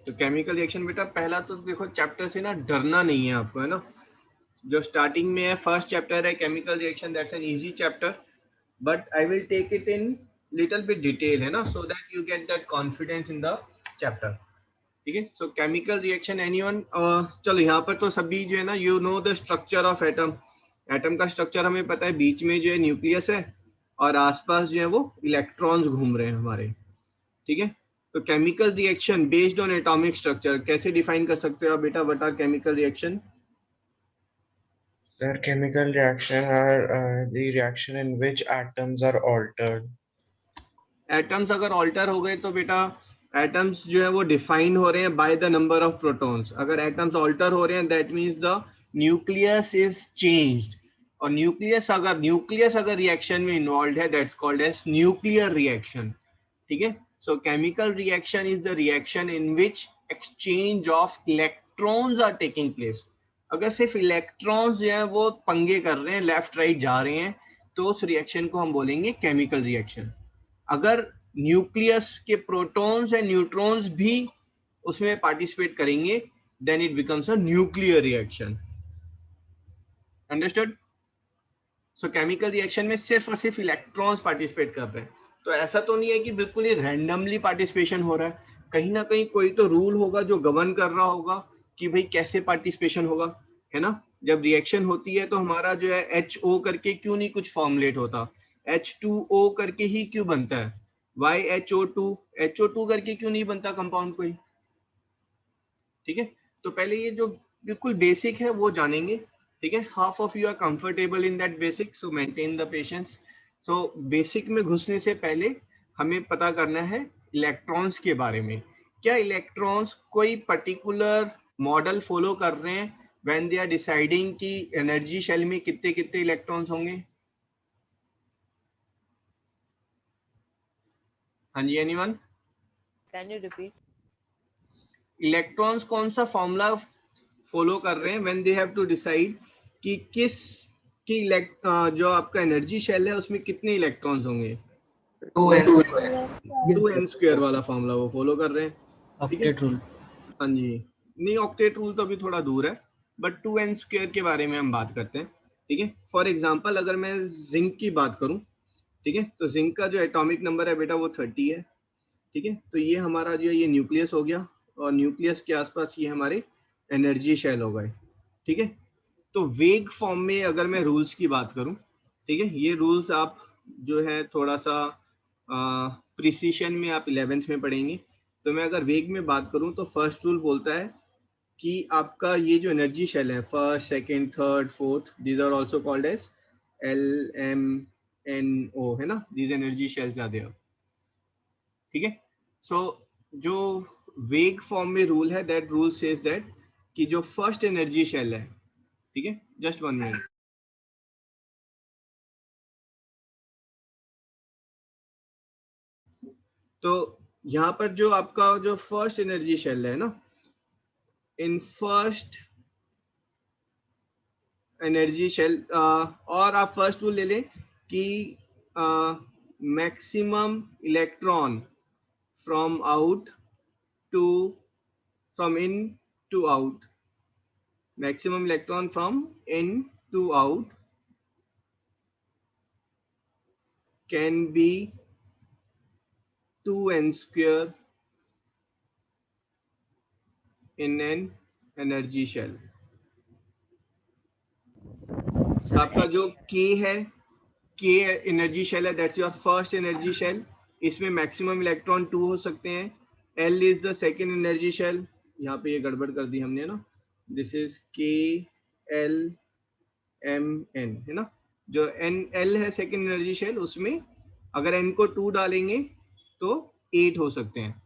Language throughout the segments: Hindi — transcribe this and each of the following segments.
तो केमिकल रिएक्शन बेटा पहला तो देखो चैप्टर से ना डरना नहीं है आपको, है ना। जो स्टार्टिंग में है फर्स्ट चैप्टर है chemical reaction, that's an easy chapter, but I will take it in little bit detail, है ना, so that you get that confidence in the chapter. ठीक है, सो केमिकल रिएक्शन एनीवन, चलो यहाँ पर तो सभी जो है ना, you know the structure of atom. Atom का स्ट्रक्चर हमें पता है, बीच में जो है न्यूक्लियस है और आसपास जो है वो इलेक्ट्रॉन्स घूम रहे हैं हमारे। ठीक है, तो chemical reaction based on atomic structure कैसे डिफाइन कर सकते हो आप बेटा, what are chemical reaction? Sir, chemical reaction are the reaction in which atoms are altered. Atoms अगर ऑल्टर हो गए तो बेटा एटम्स जो है वो डिफाइन हो रहे हैं by the number of protons. अगर एटम्स ऑल्टर हो रहे हैं that means the nucleus is changed, और न्यूक्लियस अगर रिएक्शन में इन्वॉल्व है that's called as nuclear reaction. ठीक है, so chemical reaction is the reaction in which exchange of electrons are taking place. अगर सिर्फ इलेक्ट्रॉन्स जो है वो पंगे कर रहे हैं, लेफ्ट राइट जा रहे हैं, तो उस रिएक्शन को हम बोलेंगे केमिकल रिएक्शन। अगर न्यूक्लियस के प्रोटॉन्स एंड न्यूट्रॉन्स भी उसमें पार्टिसिपेट करेंगे then it becomes a nuclear reaction. Understood? So chemical reaction में सिर्फ और सिर्फ इलेक्ट्रॉन्स पार्टिसिपेट कर रहे हैं, तो ऐसा तो नहीं है कि बिल्कुल ही रैंडमली पार्टिसिपेशन हो रहा है। कहीं ना कहीं कोई तो रूल होगा जो गवर्न कर रहा होगा कि भाई कैसे पार्टिसिपेशन होगा, है ना। जब रिएक्शन होती है तो हमारा जो है HO करके क्यों नहीं कुछ फॉर्मुलेट होता, H2O करके ही क्यों बनता है, HO2 करके क्यों नहीं बनता कंपाउंड कोई। ठीक है, तो पहले ये जो बिल्कुल बेसिक है वो जानेंगे। ठीक है, half of you are comfortable in that basic, so maintain the patience. So basic में घुसने से पहले हमें पता करना है इलेक्ट्रॉन्स के बारे में। क्या इलेक्ट्रॉन्स कोई पर्टिकुलर मॉडल फॉलो कर रहे हैं व्हेन दे आर डिसाइडिंग कि एनर्जी शेल में कितने कितने इलेक्ट्रॉन्स होंगे? हाँ जी, anyone? Can you repeat? Electrons कौन सा फॉर्मूला फॉलो कर रहे हैं when they have to decide कि किस की जो आपका एनर्जी शेल है उसमें कितने इलेक्ट्रॉन्स होंगे? 2n² वाला फॉर्मूला वो फॉलो कर रहे हैं। Octet rule. हाँ जी, नहीं ऑक्टेट रूल तो अभी थोड़ा दूर है, बट 2n² के बारे में हम बात करते हैं। ठीक है, फॉर एग्जांपल अगर मैं जिंक की बात करूं, ठीक है, तो जिंक का जो एटॉमिक नंबर है बेटा वो 30 है। ठीक है, तो ये हमारा जो है ये न्यूक्लियस हो गया, और न्यूक्लियस के आसपास ये हमारे एनर्जी शेल हो गए। ठीक है, तो वेग फॉर्म में अगर मैं रूल्स की बात करूं, ठीक है, ये रूल्स आप जो है थोड़ा सा प्रिसीशन में आप 11th में पढ़ेंगे। तो मैं अगर वेग में बात करूं तो फर्स्ट रूल बोलता है कि आपका ये जो एनर्जी शेल है, first second third fourth, these are also called as LMNO, है ना, these energy shells are there. ठीक है, सो जो वेग फॉर्म में रूल है दैट रूल सेज दैट कि जो फर्स्ट एनर्जी शेल है, ठीक है, जस्ट 1 मिनट। तो यहाँ पर जो आपका जो फर्स्ट एनर्जी शेल है ना, इन फर्स्ट एनर्जी शेल, और आप फर्स्ट रूल ले लें कि maximum electron from out to from in to out, maximum electron from in to out can be 2n² in an energy shell। आपका जो K है, K एनर्जी शेल है, that's your first energy shell. इसमें मैक्सिमम इलेक्ट्रॉन 2 हो सकते हैं। L is the second energy shell, यहाँ पे ये गड़बड़ कर दी हमने ना, दिस इज KLMN, है ना। जो L है सेकेंड एनर्जी शेल, उसमें अगर N को 2 डालेंगे तो 8 हो सकते हैं।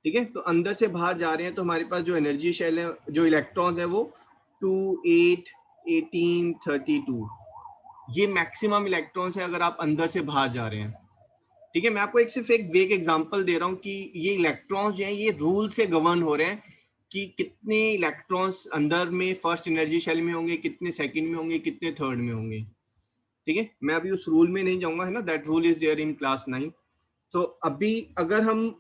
ठीक है, तो अंदर से बाहर जा रहे हैं तो हमारे पास जो एनर्जी शेल है, जो इलेक्ट्रॉन्स है वो 2, 8, 18, 32, ये मैक्सिमम इलेक्ट्रॉन्स है अगर आप अंदर से बाहर जा रहे हैं। ठीक है, मैं आपको सिर्फ एक वेग एग्जांपल दे रहा हूं कि ये इलेक्ट्रॉन्स जो हैं ये रूल से गवर्न हो रहे हैं कि कितने इलेक्ट्रॉन्स अंदर में फर्स्ट एनर्जी शेल में होंगे, कितने सेकंड में होंगे, कितने थर्ड में होंगे। ठीक है, मैं अभी उस रूल में नहीं जाऊंगा, है ना, that rule is there in class 9। तो अभी अगर हम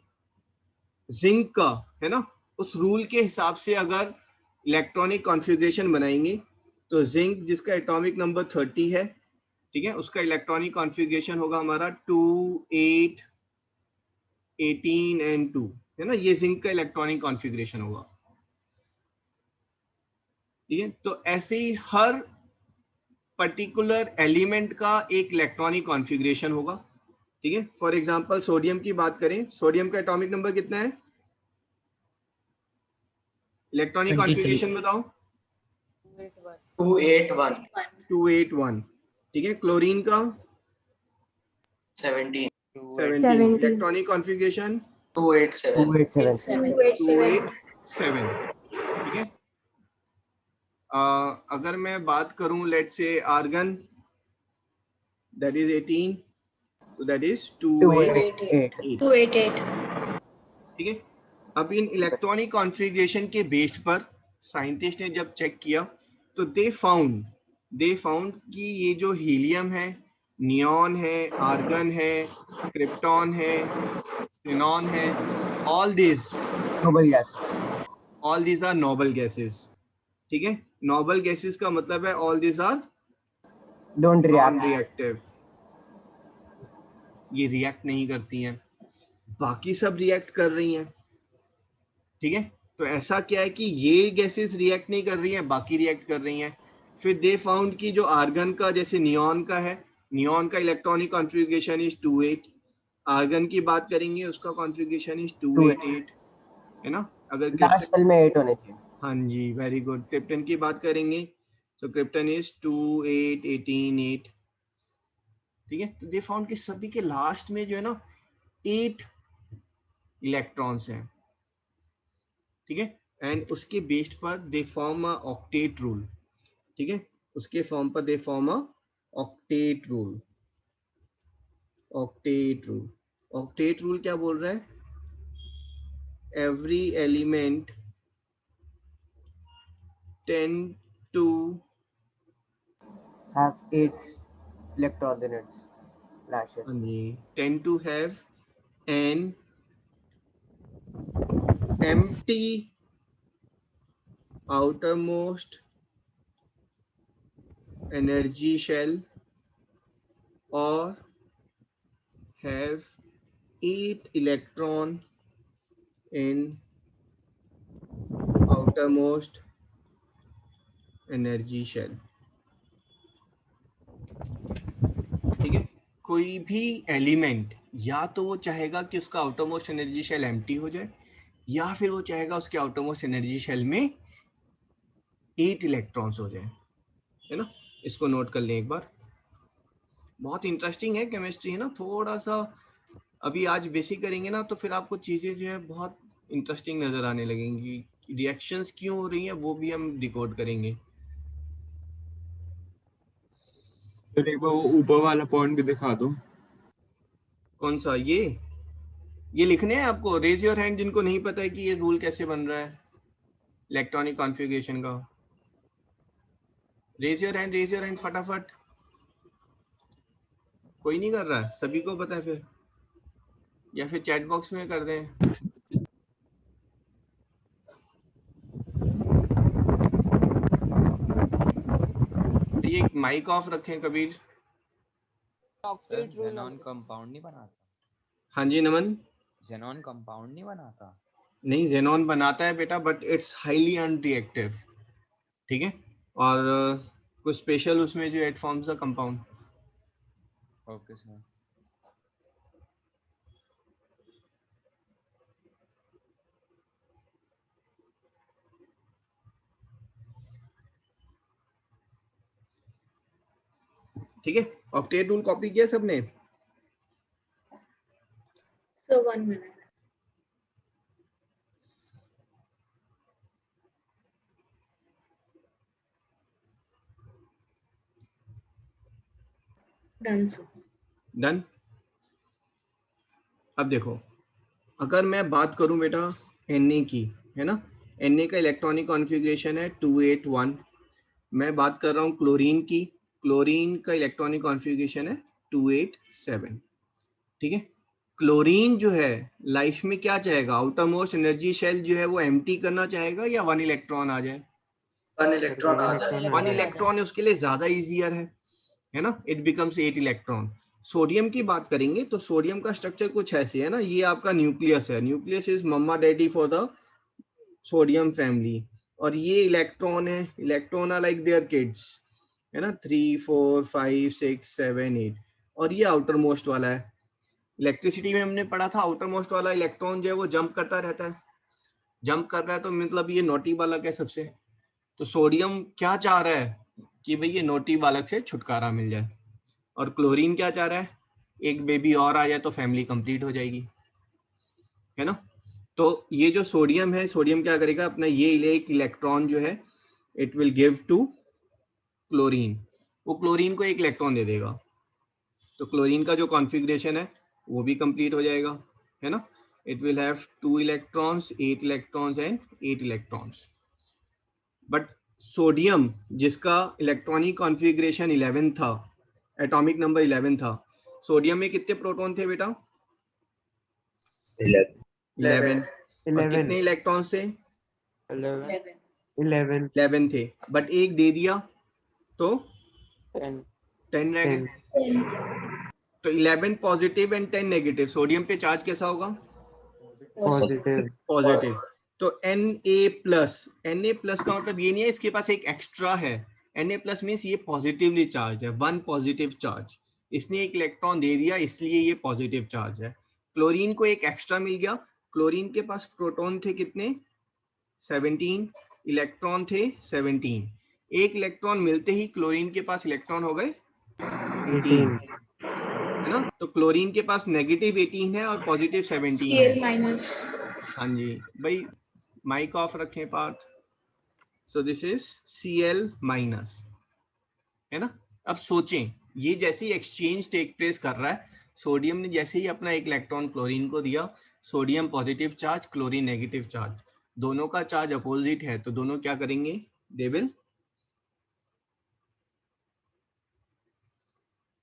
जिंक का, है ना, उस रूल के हिसाब से अगर इलेक्ट्रॉनिक कॉन्फ़िगरेशन बनाएंगे तो जिंक जिसका एटॉमिक नंबर 30 है, ठीक है, उसका इलेक्ट्रॉनिक कॉन्फ़िगरेशन होगा हमारा 2 8 18 एंड 2, है ना, ये जिंक का इलेक्ट्रॉनिक कॉन्फ़िगरेशन होगा। ठीक है, तो ऐसे ही हर पर्टिकुलर एलिमेंट का एक इलेक्ट्रॉनिक कॉन्फ़िगरेशन होगा। ठीक है, फॉर एग्जांपल सोडियम की बात करें, सोडियम का एटॉमिक नंबर कितना है, इलेक्ट्रॉनिक 23 कॉन्फ़िगरेशन बताओ। 281. 281। ठीक है, क्लोरीन का 17. 17, इलेक्ट्रॉनिक कॉन्फ़िगरेशन 287. 287। ठीक है, अगर मैं बात करूं let's say argon, that is 18, तो दैट इज 288। 288 ठीक है, अब इन इलेक्ट्रॉनिक कॉन्फ़िगरेशन के बेस्ड पर साइंटिस्ट ने जब चेक किया तो दे फाउंड कि ये जो हीलियम है, नियॉन है, आर्गन है, क्रिप्टॉन है, xenon है, all this are noble gases. ठीक है, नोबल गैसेस का मतलब है all this are don't non reactive, ये रिएक्ट नहीं करती हैं, बाकी सब रिएक्ट कर रही हैं। ठीक है, तो ऐसा क्या है कि ये गैसेस रिएक्ट नहीं कर रही हैं, बाकी रिएक्ट कर रही हैं। फिर दे फाउंड कि जो आर्गन का जैसे नियॉन का है, नियॉन का इलेक्ट्रॉनिक कॉन्फ़िगरेशन इज 28, आर्गन की बात करेंगे उसका कॉन्फ़िगरेशन इज 288, है ना। अगर लास्ट में 8 होने चाहिए। हाँ जी, वेरी गुड। क्रिप्टन की बात करेंगे तो क्रिप्टन इज 28188। ठीक है, तो दे फाउंड कि सभी के लास्ट में जो है ना 8 इलेक्ट्रॉन्स हैं। ठीक है, एंड उसके बेस्ड पर they form a octet rule. ठीक है, उसके फॉर्म पर they form a octet rule. Octet rule क्या बोल रहा है, every element tend to Have 8 electrons in its lashes. tend to have an empty outermost energy shell or have 8 electron in outermost energy shell। ठीक है, कोई भी एलिमेंट या तो वो चाहेगा कि उसका आउटरमोस्ट एनर्जी शेल एम्प्टी हो जाए, या फिर वो चाहेगा उसके आउटरमोस्ट एनर्जी शेल में 8 इलेक्ट्रॉन्स हो जाए, है ना। इसको नोट कर लें एक बार, बहुत इंटरेस्टिंग है केमिस्ट्री, है ना। थोड़ा सा अभी आज बेसिक करेंगे ना तो फिर आपको चीजें जो है बहुत इंटरेस्टिंग नजर आने लगेंगी, रिएक्शंस क्यों हो रही हैं वो भी हम डिकोड करेंगे। फिर एक बार वो ऊपर वाला पॉइंट भी दिखा दो। कौन सा, ये लिखने हैं आपको, रेज योर हैंड जिनको नहीं पता है कि ये रूल कैसे बन रहा है इलेक्ट्रॉनिक कॉन्फ़िगरेशन का। रेज योर हैंड फटाफट। कोई नहीं कर रहा है, सभी को पता है फिर, या फिर चैट बॉक्स में कर दें। ये माइक ऑफ रखें कबीर। सर जेनॉन कंपाउंड नहीं बनाता। हाँ जी नमन। जेनॉन कंपाउंड नहीं बनाता। नहीं, जेनॉन बनाता है बेटा, बट इट्स हाईली अनरिएक्टिव। ठीक है, और कुछ स्पेशल उसमें जो it forms the compound. Okay sir. ठीक है, ऑक्टेट रूल कॉपी किया सबने? So 1 minute. Done so. Done. अब देखो, अगर मैं बात करूं बेटा Na की, है ना, Na का इलेक्ट्रॉनिक कॉन्फ़िगरेशन है 281। मैं बात कर रहा हूं क्लोरीन की, क्लोरीन का इलेक्ट्रॉनिक कॉन्फ़िगरेशन है 287। ठीक है, क्लोरीन जो है लाइफ में क्या चाहेगा, आउटर मोस्ट एनर्जी शेल जो है वो एम्प्टी करना चाहेगा या 1 इलेक्ट्रॉन आ जाए? 1 इलेक्ट्रॉन आ जाए। 1 इलेक्ट्रॉन है उसके लिए ज्यादा इजियर है ना, इट बिकम्स 8 इलेक्ट्रॉन। सोडियम की बात करेंगे तो सोडियम का स्ट्रक्चर कुछ ऐसे है ना, ये आपका न्यूक्लियस है, nucleus is mamma daddy for the sodium family, और ये इलेक्ट्रॉन है, electron are like their kids, है ना, 3 4 5 6 7 8, और ये आउटर मोस्ट वाला है। इलेक्ट्रिसिटी में हमने पढ़ा था आउटर मोस्ट वाला इलेक्ट्रॉन जो है वो जंप करता रहता है, जंप कर रहा है तो मतलब ये नोटी बालक है सबसे। तो सोडियम क्या चाह रहा है कि भाई ये नोटी बालक से छुटकारा मिल जाए, और क्लोरीन क्या चाह रहा है, एक बेबी और आ जाए तो फैमिली कंप्लीट हो जाएगी, है ना। तो ये जो सोडियम है, सोडियम क्या करेगा, अपना ये एक इलेक्ट्रॉन जो है it will give to chlorine, वो क्लोरीन को एक इलेक्ट्रॉन दे देगा, तो क्लोरीन का जो कॉन्फ़िगरेशन है वो भी कंप्लीट हो जाएगा, है ना। It will have 2 electrons, 8 electrons and 8 electrons. But sodium जिसका इलेक्ट्रॉनिक कॉन्फ़िगरेशन 11 था, एटॉमिक नंबर 11 था, सोडियम में कितने प्रोटॉन थे बेटा? 11। और कितने इलेक्ट्रॉन्स थे? 11 थे, बट एक दे दिया तो 10 रह गए। तो 11 पॉजिटिव एंड 10 नेगेटिव, सोडियम पे चार्ज कैसा होगा? पॉजिटिव। तो Na+ का मतलब ये नहीं है इसके पास एक एक्स्ट्रा है, Na+ मींस ये पॉजिटिवली चार्ज है, 1 पॉजिटिव चार्ज, इसने एक इलेक्ट्रॉन दे दिया इसलिए ये पॉजिटिव चार्ज है। क्लोरीन को एक एक्स्ट्रा मिल गया, क्लोरीन के पास प्रोटॉन थे कितने? 17, इलेक्ट्रॉन थे 17, एक इलेक्ट्रॉन मिलते ही क्लोरीन के पास इलेक्ट्रॉन हो गए 18, है ना। तो क्लोरीन के पास नेगेटिव 18 है और पॉजिटिव 17 है। हाँ जी भाई, माइक ऑफ रखें Parth. So this is Cl-, है ना। अब सोचें, ये जैसे ही एक्सचेंज टेक प्लेस कर रहा है, सोडियम ने जैसे ही अपना एक इलेक्ट्रॉन क्लोरीन को दिया, sodium positive charge, chlorine negative charge, दोनों का चार्ज अपोजिट है, तो दोनों क्या करेंगे? दे विल,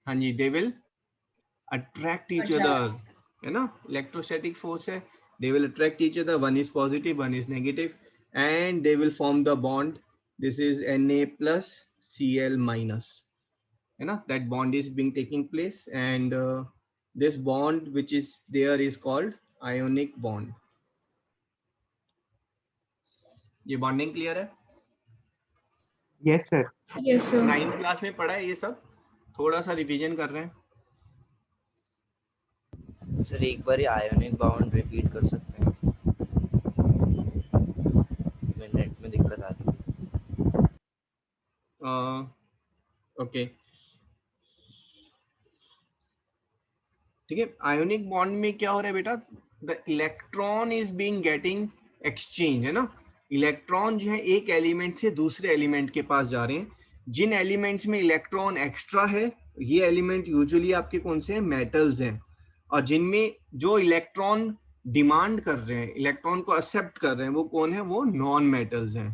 हाँ जी, they will attract each other, है ना, इलेक्ट्रोस्टैटिक फोर्स है, they will attract each other, one is positive, one is negative, and they will form the bond. This is Na+ Cl-, है ना, that bond is being taking place, and this bond which is there is called ionic bond. ये bonding clear है? Yes, sir. Yes, sir. 9th class में पढ़ा है ये सब, थोड़ा सा रिवीजन कर रहे हैं। सर एक बार आयोनिक बाउंड रिपीट कर सकते हैं? नेट में दिक्कत आ रही है। ओके, ठीक है। आयोनिक बॉन्ड में क्या हो रहा है बेटा? The electron is being getting exchange, है ना। इलेक्ट्रॉन जो है एक एलिमेंट से दूसरे एलिमेंट के पास जा रहे हैं। जिन एलिमेंट्स में इलेक्ट्रॉन एक्स्ट्रा है, ये एलिमेंट यूजुअली आपके कौन से हैं? मेटल्स हैं। और जिनमें जो इलेक्ट्रॉन डिमांड कर रहे हैं, इलेक्ट्रॉन को एक्सेप्ट कर रहे हैं, वो कौन है? वो नॉन मेटल्स हैं,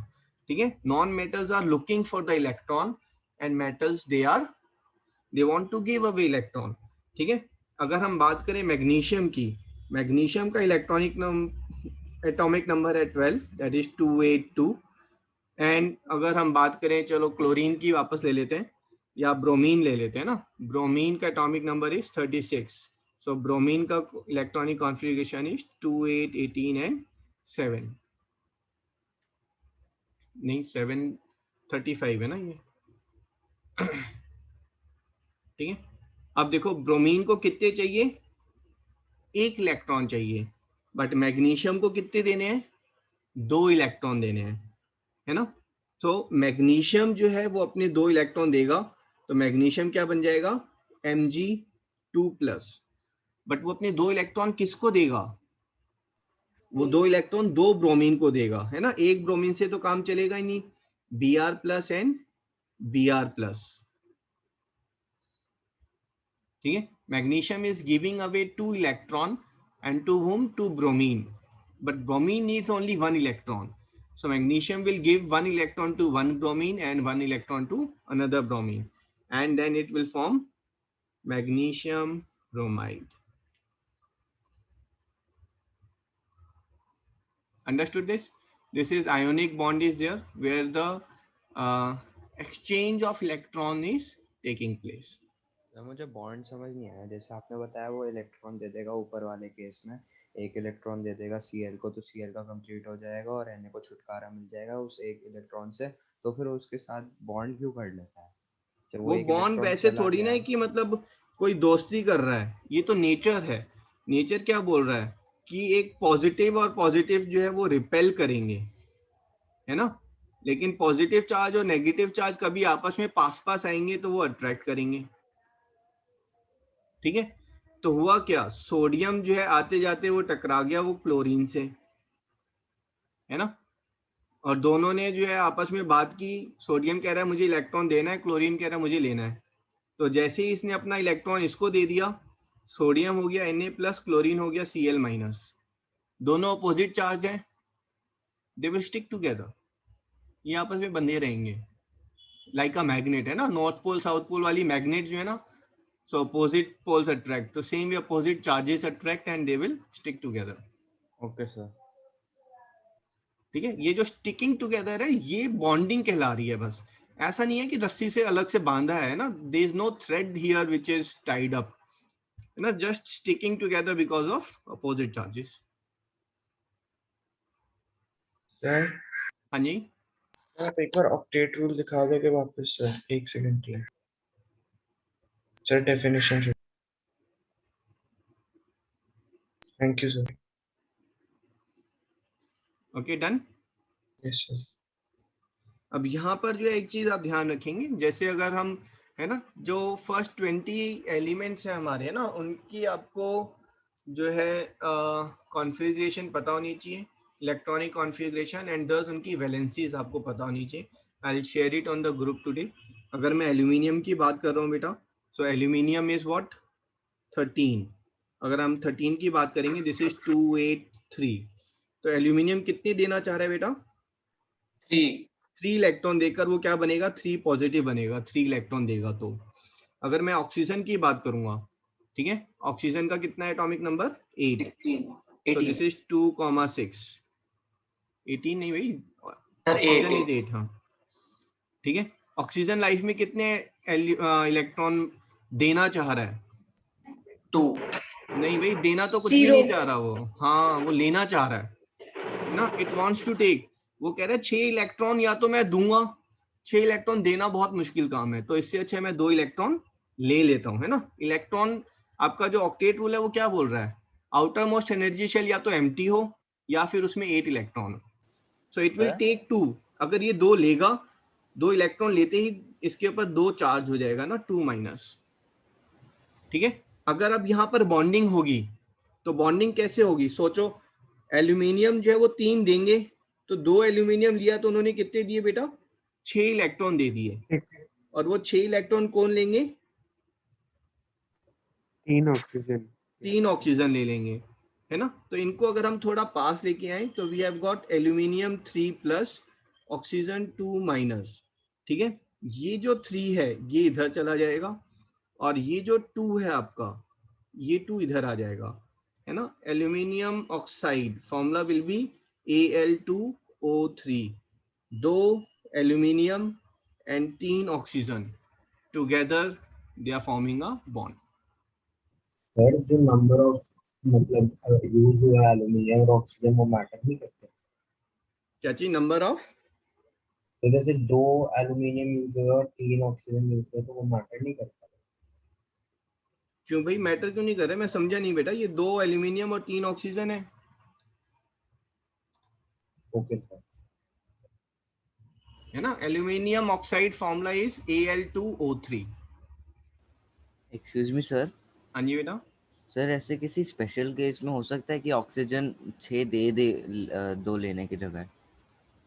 ठीक है। Non metals are looking for the electron and metals they want to give away electron, ठीक है। अगर हम बात करें मैग्नीशियम की, मैग्नीशियम का एटॉमिक नंबर है 12, दैट इज 282। एंड अगर हम बात करें, चलो क्लोरीन की वापस ले लेते हैं, या ब्रोमीन ले लेते हैं ना, ब्रोमीन का atomic number is 36। So bromine का इलेक्ट्रॉनिक कॉन्फ़िगरेशन इज 2 8 18 एंड 7, नहीं 7 35 है ना ये, ठीक है। अब देखो ब्रोमीन को कितने चाहिए? एक इलेक्ट्रॉन चाहिए, बट मैग्नीशियम को कितने देने हैं? 2 इलेक्ट्रॉन देने हैं, है ना। तो मैग्नीशियम जो है वो अपने 2 इलेक्ट्रॉन देगा, तो मैग्नीशियम क्या बन जाएगा? Mg2+। बट वो अपने 2 इलेक्ट्रॉन किसको देगा? वो 2 इलेक्ट्रॉन 2 ब्रोमीन को देगा, है ना। एक ब्रोमीन से तो काम चलेगा ही नहीं, Br+ एंड Br+, ठीक है। Magnesium is giving away 2 electron, and to whom? To bromine, but bromine needs only 1 electron, so magnesium will give 1 electron to one bromine and 1 electron to another bromine, and then it will form magnesium bromide, Understood this? This is ionic bond is there where the exchange of electron is taking place. तो मुझे बॉन्ड समझ नहीं आया, जैसे आपने बताया वो इलेक्ट्रॉन दे देगा ऊपर वाले केस में, एक इलेक्ट्रॉन दे देगा Cl को, तो Cl का कंप्लीट हो जाएगा और Na को छुटकारा मिल जाएगा उस एक इलेक्ट्रॉन से, तो फिर उसके साथ बॉन्ड क्यों कर लेता है? जब वो एक बॉन्ड इलेक्ट्रॉन वैसे चला थोड़ी ना गया है कि मतलब कोई दोस्ती कर रहा है, ये तो नेचर है। नेचर क्या बोल रहा है कि एक पॉजिटिव और पॉजिटिव जो है वो रिपेल करेंगे, है ना, लेकिन पॉजिटिव चार्ज और नेगेटिव चार्ज कभी आपस में पास पास आएंगे तो वो अट्रैक्ट करेंगे। ठीक है, तो हुआ क्या, सोडियम जो है आते जाते वो टकरा गया वो क्लोरीन से, है ना, और दोनों ने जो है आपस में बात की, सोडियम कह रहा है मुझे इलेक्ट्रॉन देना है, क्लोरीन कह रहा है मुझे लेना है। तो जैसे ही इसने अपना इलेक्ट्रॉन इसको दे दिया, सोडियम हो गया Na+, क्लोरीन हो गया Cl-। दोनों अपोजिट चार्ज हैं, दे विल स्टिक टुगेदर, ये आपस में बंधे रहेंगे लाइक अ मैग्नेट, है ना, नॉर्थ पोल साउथ पोल वाली मैग्नेट जो है ना, सो अपोजिट पोल्स अट्रैक्ट, तो same way opposite charges attract and they will stick together. Okay sir. ठीक है, ये जो स्टिकिंग टुगेदर है ये बॉन्डिंग कहला रही है बस, ऐसा नहीं है कि रस्सी से अलग से बांधा है ना, there is no thread here which is tied up, है ना, just sticking together because of opposite charges. Sir हाँ जी, आप एक बार ऑक्टेट रूल दिखा दोगे वापस सर, 1 सेकंड के लिए sir, definition. Thank you sir. Okay done. Yes sir. अब यहाँ पर जो है एक चीज आप ध्यान रखेंगे, जैसे अगर हम, है ना, जो फर्स्ट 20 एलिमेंट्स है हमारे, है ना, उनकी आपको जो है कॉन्फ़िगरेशन पता होनी चाहिए, इलेक्ट्रॉनिक कॉन्फ़िगरेशन एंड दस उनकी वैलेंसीज आपको पता होनी चाहिए। I will share it on the group today. अगर मैं एल्यूमिनियम की बात कर रहा हूँ बेटा, सो एल्यूमिनियम इज व्हाट, 13। अगर हम 13 की बात करेंगे, दिस इज 283। तो एल्यूमिनियम कितने देना चाह रहा है बेटा, 3 इलेक्ट्रॉन देकर वो क्या बनेगा, 3 पॉजिटिव बनेगा, 3 इलेक्ट्रॉन देगा। तो अगर मैं ऑक्सीजन की बात करूंगा, ठीक है, ऑक्सीजन का कितना है एटॉमिक नंबर, 8, तो दिस इज 2,6, 18 नहीं भाई, ऑक्सीजन इज 8, हाँ ठीक है। ऑक्सीजन लाइफ में कितने इलेक्ट्रॉन देना चाह रहा है, 2। नहीं भाई, देना तो कुछ भी नहीं चाह रहा वो, हाँ वो लेना चाह रहा है ना, इट वांट्स टू टेक। वो कह रहा है 6 इलेक्ट्रॉन या तो मैं दूंगा, 6 इलेक्ट्रॉन देना बहुत मुश्किल काम है, तो इससे अच्छा मैं 2 इलेक्ट्रॉन ले लेता हूं, है ना। इलेक्ट्रॉन आपका जो ऑक्टेट रूल है वो क्या बोल रहा है, आउटर मोस्ट एनर्जी शेल या तो एम्प्टी हो या फिर उसमें 8 इलेक्ट्रॉन हो, सो इट विल टेक 2। अगर ये 2 लेगा, 2 इलेक्ट्रॉन लेते ही इसके ऊपर 2 चार्ज हो जाएगा ना, 2-। ठीक है, अगर अब यहाँ पर बॉन्डिंग होगी तो बॉन्डिंग कैसे होगी, सोचो, एल्यूमिनियम जो है वो 3 देंगे, तो 2 एल्यूमिनियम लिया तो उन्होंने कितने दिए बेटा, 6 इलेक्ट्रॉन दे दिए, और वो 6 इलेक्ट्रॉन कौन लेंगे, 3 ऑक्सीजन, 3 ऑक्सीजन ले लेंगे, है ना। तो इनको अगर हम थोड़ा पास लेके आए तो we have got aluminium 3+, oxygen 2-। ठीक है, ये जो 3 है ये इधर चला जाएगा, और ये जो 2 है आपका, ये 2 इधर आ जाएगा, है ना। Aluminium oxide formula will be Al2O3, 2 aluminium and 3 oxygen together they are forming a bond. Sir जो नंबर ऑफ मतलब यूज हुआ है एल्यूमिनियम और ऑक्सीजन वो मैटर नहीं करते, क्या चीज, नंबर ऑफ, तो जैसे 2 एल्यूमिनियम यूज हुआ और 3 ऑक्सीजन यूज हुआ तो वो मैटर नहीं करता। क्यों भाई मैटर क्यों नहीं कर रहे, मैं समझा नहीं बेटा, ये 2 एल्यूमिनियम और 3 ऑक्सीजन है। ओके सर, है ना, aluminium oxide formula is Al2O3। Excuse me sir. हाँ जी बेटा, सर ऐसे किसी स्पेशल केस में हो सकता है कि ऑक्सीजन 6 दे दे 2 लेने की जगह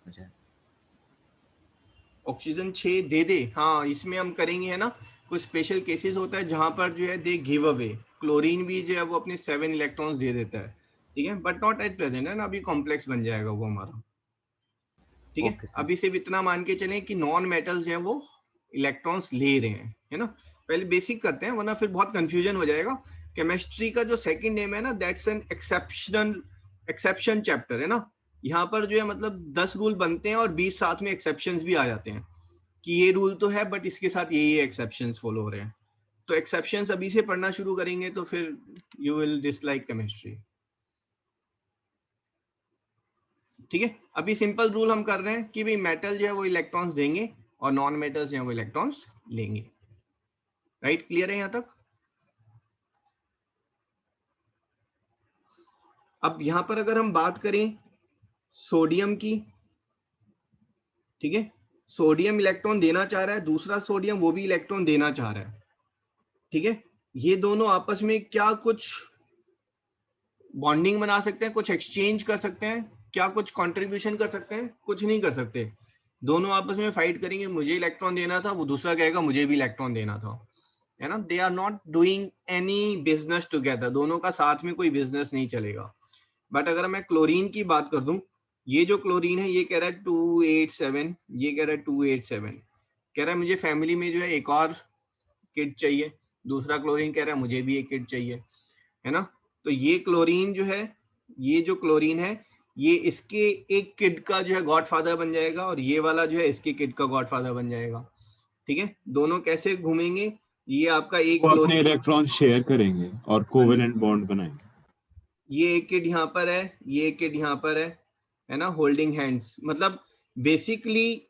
मुझे, ऑक्सीजन 6 दे दे, हाँ इसमें हम करेंगे, है ना। कुछ स्पेशल केसेस होता है जहां पर जो है दे गिव अवे, क्लोरीन भी जो है वो अपने 7 इलेक्ट्रॉन्स दे देता है, ठीक है, बट नॉट एट प्रेजेंट, है ना, अभी कॉम्प्लेक्स बन जाएगा वो हमारा। ठीक है, ओके सर। अभी सिर्फ इतना मान के चलें कि नॉन मेटल्स हैं वो इलेक्ट्रॉन्स ले रहे हैं, है ना। पहले बेसिक करते हैं वरना फिर बहुत कंफ्यूजन हो जाएगा। केमिस्ट्री का जो सेकंड नेम है ना, दैट्स एन एक्सेप्शन चैप्टर, है ना। यहाँ पर जो है मतलब 10 रूल बनते हैं और 20 साथ में एक्सेप्शंस भी आ जाते हैं कि ये रूल तो है बट इसके साथ ये एक्सेप्शंस फॉलो हो रहे हैं। तो एक्सेप्शंस अभी से पढ़ना शुरू करेंगे तो फिर यू विल डिसलाइक केमिस्ट्री। ठीक है, अभी सिंपल रूल हम कर रहे हैं कि भाई मेटल जो है वो इलेक्ट्रॉन्स देंगे और नॉन मेटल्स जो है वो इलेक्ट्रॉन्स लेंगे। राइट, क्लियर है यहाँ तक? अब यहाँ पर अगर हम बात करें सोडियम की, ठीक है, सोडियम इलेक्ट्रॉन देना चाह रहा है, दूसरा सोडियम वो भी इलेक्ट्रॉन देना चाह रहा है। ठीक है, ये दोनों आपस में क्या कुछ बॉन्डिंग बना सकते हैं, कुछ एक्सचेंज कर सकते हैं, क्या कुछ कंट्रीब्यूशन कर सकते हैं? कुछ नहीं कर सकते। दोनों आपस में फाइट करेंगे, मुझे इलेक्ट्रॉन देना था, वो दूसरा कहेगा मुझे भी इलेक्ट्रॉन देना था, है ना। They are not doing any business together, दोनों का साथ में कोई बिजनेस नहीं चलेगा। बट अगर मैं क्लोरीन की बात कर दूं, ये जो क्लोरीन है ये कह रहा है 287, ये कह रहा है 287, कह रहा है मुझे फैमिली में जो है एक और किड चाहिए, दूसरा क्लोरीन कह रहा है मुझे भी एक किड चाहिए, है ना। तो ये क्लोरीन जो है, ये जो क्लोरीन है ये इसके एक किड का जो है गॉडफादर बन जाएगा और ये वाला जो है इसके किड का गॉडफादर बन जाएगा। ठीक है, दोनों कैसे घूमेंगे, ये आपका एक वो अपने क्लोरीन, इलेक्ट्रॉन शेयर करेंगे और कोवेलेंट बॉन्ड बनाएंगे। ये एक किड यहाँ पर है, ये एक किड यहाँ पर है ना, होल्डिंग हैंड्स, मतलब basically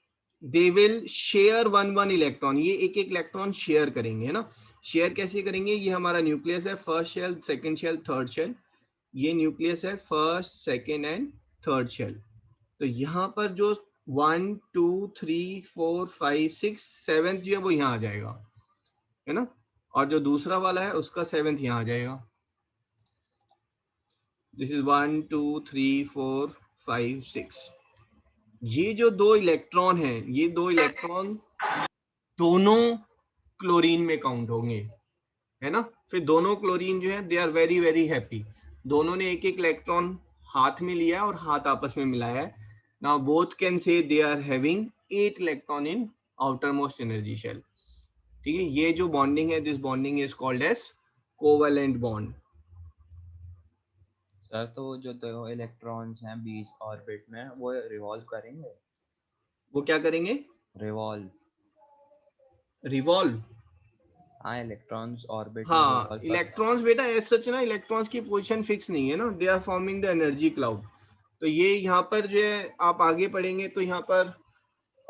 they will share one electron, ये एक एक इलेक्ट्रॉन शेयर करेंगे, है ना। शेयर कैसे करेंगे, ये हमारा न्यूक्लियस है, first shell, second shell, third shell, ये न्यूक्लियस है, first, second and third shell. तो यहाँ पर जो 1 2 3 4 5 6 7 जो है वो यहाँ आ जाएगा, है ना, और जो दूसरा वाला है उसका 7th यहाँ आ जाएगा। This is 1 2 3 4 5 6। ये जो दो इलेक्ट्रॉन हैं, ये दो इलेक्ट्रॉन दोनों क्लोरीन में काउंट होंगे, है ना। फिर दोनों क्लोरीन जो है they are very very happy, दोनों ने एक एक इलेक्ट्रॉन हाथ में लिया और हाथ आपस में मिलाया है। Now both can say they are having 8 electron in outer most energy shell. ठीक है, ये जो बॉन्डिंग है, this bonding is called as covalent bond. Sir तो जो दो इलेक्ट्रॉन्स हैं बीच ऑर्बिट में वो रिवॉल्व करेंगे? वो क्या करेंगे? रिवॉल्व। रिवॉल्व, हाँ, इलेक्ट्रॉन्स ऑर्बिट में हाँ, रिवॉल्व कर इलेक्ट्रॉन्स बेटा एज सच ना, इलेक्ट्रॉन्स की पोजीशन फिक्स नहीं है ना, they are forming the energy cloud. तो ये यहाँ पर जो है आप आगे पढ़ेंगे तो यहाँ पर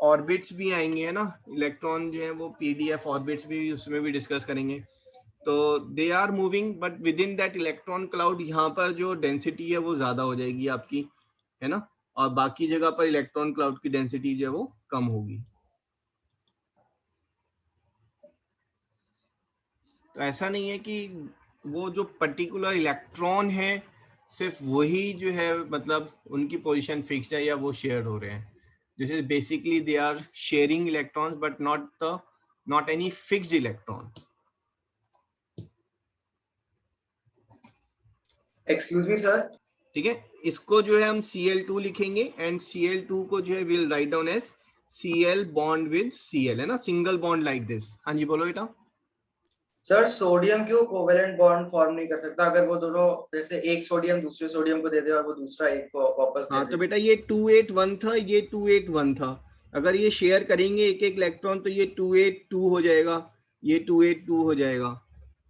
ऑर्बिट्स भी आएंगे, है ना, इलेक्ट्रॉन जो है वो पीडीएफ ऑर्बिट्स भी, उसमें भी डिस्कस करेंगे। तो they are moving but within that electron cloud, यहाँ पर जो डेंसिटी है वो ज्यादा हो जाएगी आपकी, है ना, और बाकी जगह पर इलेक्ट्रॉन क्लाउड की डेंसिटी जो है वो कम होगी। तो ऐसा नहीं है कि वो जो पर्टिकुलर इलेक्ट्रॉन है सिर्फ वही जो है मतलब उनकी पोजीशन फिक्स्ड है या वो शेयर हो रहे हैं। This is basically they are sharing electrons but not any fixed electron. Excuse me sir. ठीक है, इसको जो है हम Cl2 लिखेंगे एंड Cl2 को जो है will write down as Cl bond with Cl, है ना, सिंगल बॉन्ड लाइक दिस। हाँ जी बोलो बेटा। सर सोडियम क्यों कोवेलेंट बॉन्ड फॉर्म नहीं कर सकता अगर वो दोनों, जैसे एक सोडियम दूसरे सोडियम को दे दे और वो दूसरा एक को वापस दे हाँ दे? तो बेटा ये 281 था, ये 281 था, अगर ये शेयर करेंगे एक एक इलेक्ट्रॉन तो ये 282 हो जाएगा, ये 282 हो जाएगा।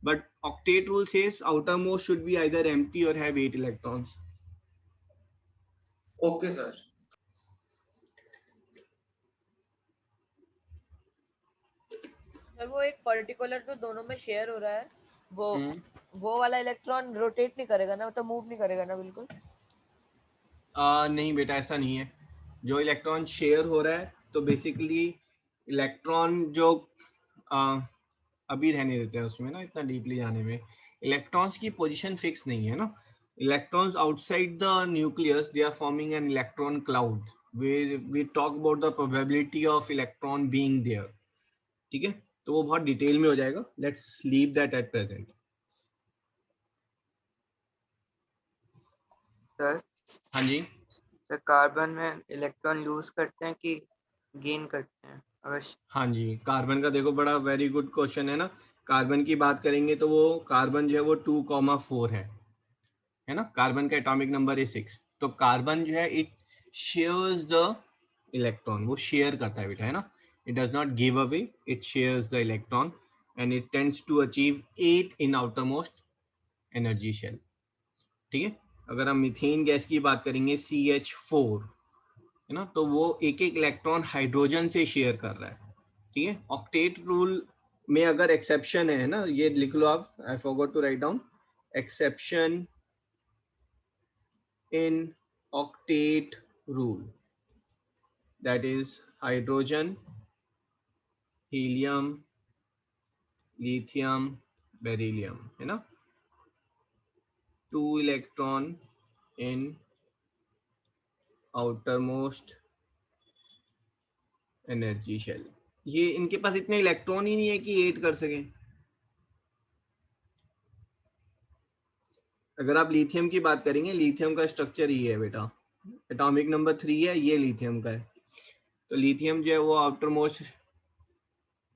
But octet rule says outermost should be either empty और have 8 electrons. Okay sir. Sir वो एक पर्टिकुलर जो दोनों में शेयर हो रहा है वो वाला इलेक्ट्रॉन रोटेट नहीं करेगा ना, मतलब मूव नहीं करेगा ना बिल्कुल? नहीं बेटा ऐसा नहीं है, जो इलेक्ट्रॉन शेयर हो रहा है तो बेसिकली इलेक्ट्रॉन जो अभी रहने देते हैं उसमें ना, इतना डीपली जाने में, इलेक्ट्रॉन्स की पोजीशन फिक्स नहीं है ना। Electrons outside the nucleus they are forming an electron cloud, we talk about the probability of electron being there। ठीक है, तो वो बहुत डिटेल में हो जाएगा, let's leave that at present. Sir हाँ जी सर, कार्बन में इलेक्ट्रॉन लूज करते हैं कि गेन करते हैं अगर? हाँ जी, कार्बन का देखो बड़ा वेरी गुड क्वेश्चन है ना। कार्बन की बात करेंगे तो वो कार्बन जो है वो 2,4 है ना, कार्बन का एटॉमिक नंबर है 6। तो कार्बन जो है इट शेयर्स द इलेक्ट्रॉन, वो शेयर करता है बेटा, है ना. It does not give away, it shares the electron and it tends to achieve 8 in outer most energy shell. ठीक है. अगर हम मीथेन गैस की बात करेंगे CH4, है ना, तो वो एक एक इलेक्ट्रॉन हाइड्रोजन से शेयर कर रहा है. ठीक है. ऑक्टेट रूल में अगर एक्सेप्शन है ना, ये लिख लो आप, I forgot to write down, exception in octet rule, that is hydrogen, helium, lithium, beryllium, है ना. 2 electron in outermost energy shell. ये इनके पास इतने इलेक्ट्रॉन ही नहीं है कि 8 कर सकें. अगर आप लिथियम की बात करेंगे, लिथियम का स्ट्रक्चर ही है बेटा, एटॉमिक नंबर 3 है, ये लिथियम का है. तो लिथियम जो है वो outer most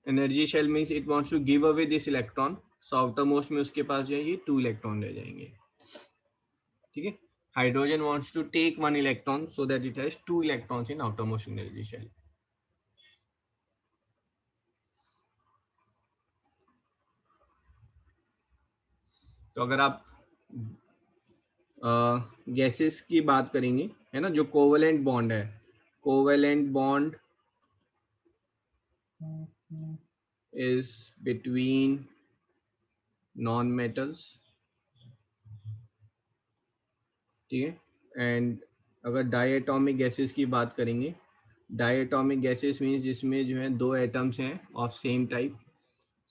energy shell means it wants to give away this electron, so outer most में उसके पास जो है ये 2 इलेक्ट्रॉन रह जाएंगे. ठीक है. Hydrogen wants to take 1 electron so that it has 2 electrons in outer most energy shell. तो अगर आप गैसेस की बात करेंगे, है ना, जो कोवेलेंट बॉन्ड है, covalent bond is between non metals. ठीक है. एंड अगर डायटॉमिक गैसेस की बात करेंगे, डायटॉमिक गैसेस मीन्स जिसमें जो है 2 एटम्स हैं of same type.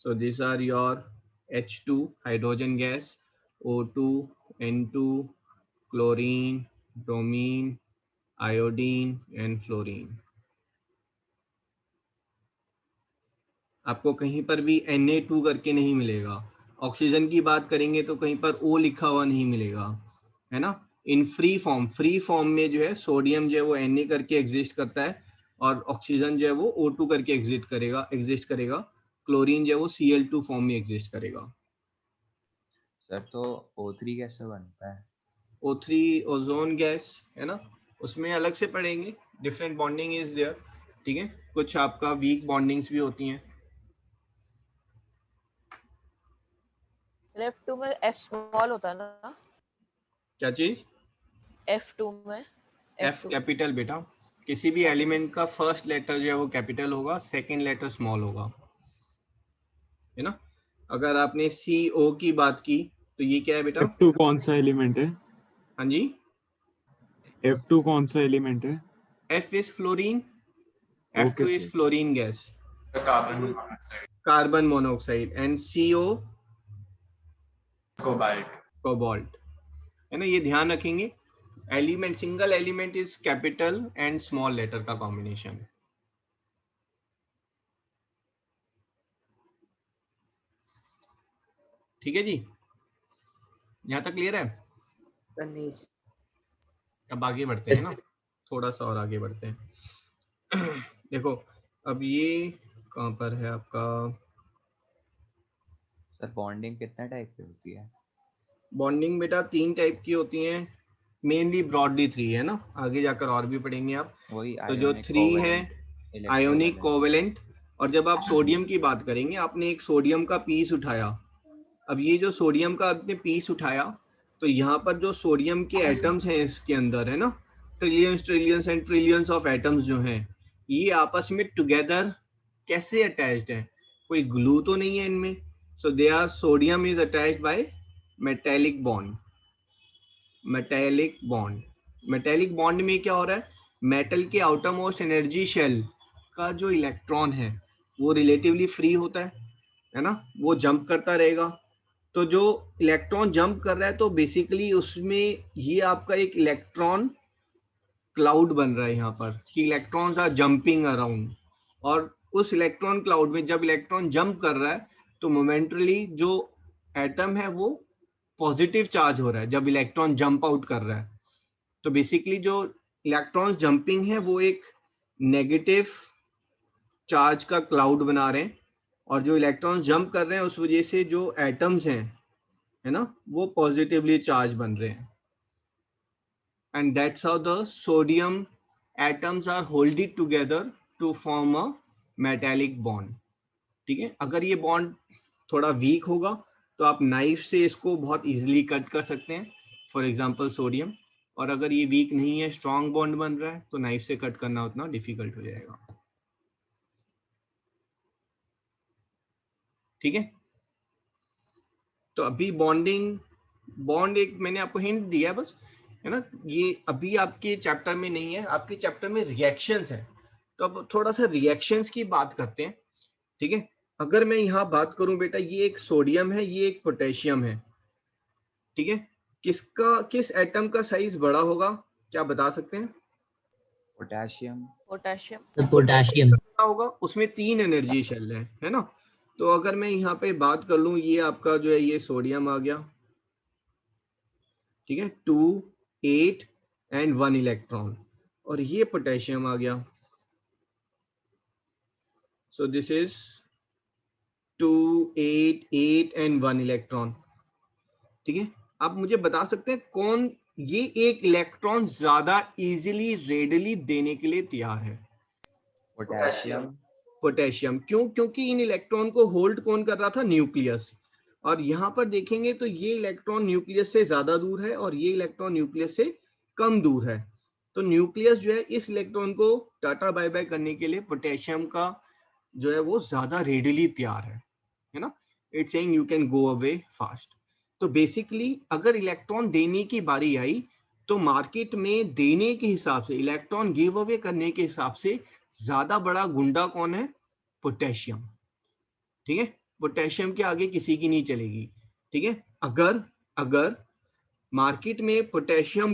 So this are your H2 hydrogen gas, O2, N2, chlorine, bromine, iodine and fluorine. आपको कहीं पर भी Na2 करके नहीं मिलेगा. ऑक्सीजन की बात करेंगे तो कहीं पर O लिखा हुआ नहीं मिलेगा, है ना. इन फ्री फॉर्म में जो है सोडियम जो है वो Na करके एग्जिस्ट करता है और ऑक्सीजन जो है वो O2 करके एग्जिस्ट करेगा. क्लोरीन जो है वो Cl2 फॉर्म में एग्जिस्ट करेगा. सर तो O3 कैसे बनता है? O3 ओजोन गैस, है ना, उसमें अलग से पढ़ेंगे, डिफरेंट बॉन्डिंग इज देयर. ठीक है. कुछ आपका वीक बॉन्डिंग्स भी होती हैं. F2 में F स्मॉल होता है ना? क्या चीज? F2 में F कैपिटल बेटा. किसी भी एलिमेंट का फर्स्ट लेटर जो है वो कैपिटल होगा, सेकंड लेटर स्मॉल होगा, है ना. अगर आपने CO की बात की तो ये क्या है बेटा? F2 कौन सा एलिमेंट है? हाँ जी, F2 कौन सा एलिमेंट है? F is fluorine, F2 Okay, is sir. Fluorine gas, carbon monoxide, and CO cobalt, है ना. ये ध्यान रखेंगे, element, single element is capital and small letter का कॉम्बिनेशन. ठीक है जी, यहाँ तक क्लियर है. अब आगे बढ़ते हैं ना, थोड़ा सा और आगे बढ़ते हैं. देखो अब ये कहाँ पर है आपका. सर बॉन्डिंग कितने टाइप की होती है? बॉन्डिंग बेटा 3 टाइप की होती हैं, मेनली ब्रॉडली 3 है ना, आगे जाकर और भी पढ़ेंगे आप. वही तो जो 3 है आयोनिक, कोवेलेंट. कोवेलेंट. और जब आप सोडियम की बात करेंगे, आपने एक सोडियम का पीस उठाया. अब ये जो सोडियम का आपने पीस उठाया, तो यहाँ पर जो सोडियम के एटम्स हैं इसके अंदर, है ना, trillions and trillions of atoms जो हैं, ये आपस में टुगेदर कैसे अटैच्ड हैं? कोई ग्लू तो नहीं है इनमें. So they are, sodium is attached by metallic bond. Metallic bond, metallic bond में क्या हो रहा है, मेटल के आउटर मोस्ट एनर्जी शेल का जो इलेक्ट्रॉन है वो रिलेटिवली फ्री होता है ना, वो जंप करता रहेगा. तो जो इलेक्ट्रॉन जंप कर रहा है तो बेसिकली उसमें ये आपका एक इलेक्ट्रॉन क्लाउड बन रहा है यहाँ पर, कि इलेक्ट्रॉन्स आर जंपिंग अराउंड. और उस इलेक्ट्रॉन क्लाउड में जब इलेक्ट्रॉन जंप कर रहा है तो मोमेंटली जो एटम है वो पॉजिटिव चार्ज हो रहा है जब इलेक्ट्रॉन जंप आउट कर रहा है. तो बेसिकली जो इलेक्ट्रॉन्स जंपिंग है वो एक नेगेटिव चार्ज का क्लाउड बना रहे हैं, और जो इलेक्ट्रॉन्स जंप कर रहे हैं उस वजह से जो एटम्स हैं, है ना, वो पॉजिटिवली चार्ज बन रहे हैं. And that's how the sodium atoms are holded together to form a metallic bond. ठीक है, अगर ये बॉन्ड थोड़ा वीक होगा तो आप नाइफ से इसको बहुत इजीली कट कर सकते हैं, फॉर एग्जांपल सोडियम, और अगर ये वीक नहीं है, स्ट्रॉन्ग बॉन्ड बन रहा है, तो नाइफ से कट करना उतना डिफिकल्ट हो जाएगा। ठीक है, तो अभी बॉन्ड एक मैंने आपको हिंट दिया है बस, है ना, ये अभी आपके चैप्टर में नहीं है, आपके चैप्टर में रिएक्शंस है, तो अब थोड़ा सा रिएक्शंस की बात करते हैं। ठीक है, अगर मैं यहाँ बात करूं बेटा, ये एक सोडियम है, ये एक पोटेशियम है, ठीक है, किस एटम का साइज बड़ा होगा, क्या बता सकते हैं? पोटेशियम। पोटेशियम बड़ा होगा, उसमें 3 एनर्जी शेल है ना। तो अगर मैं यहाँ पे बात कर लूं, ये आपका जो है ये सोडियम आ गया, ठीक है, 2, 8 एंड 1 इलेक्ट्रॉन, और ये पोटेशियम आ गया, सो दिस इज 2, 8, 8 एंड 1 इलेक्ट्रॉन। ठीक है, आप मुझे बता सकते हैं कौन ये एक इलेक्ट्रॉन ज्यादा इजीली रेडली देने के लिए तैयार है? पोटेशियम। क्यों? क्योंकि इन इलेक्ट्रॉन को होल्ड कौन कर रहा था? न्यूक्लियस। और यहां पर देखेंगे तो ये इलेक्ट्रॉन न्यूक्लियस से ज्यादा दूर है और ये इलेक्ट्रॉन न्यूक्लियस से कम दूर है, तो न्यूक्लियस जो है इस इलेक्ट्रॉन को टाटा बाय बाय करने के लिए पोटेशियम का जो है वो ज्यादा रेडली तैयार है ना, it's saying you can go away fast. तो बेसिकली अगर इलेक्ट्रॉन देने की बारी आई तो मार्केट में देने के हिसाब से, इलेक्ट्रॉन गिव अवे करने के हिसाब से ज्यादा बड़ा गुंडा कौन है? पोटेशियम। ठीक है, पोटेशियम के आगे किसी की नहीं चलेगी। ठीक है, अगर मार्केट में पोटेशियम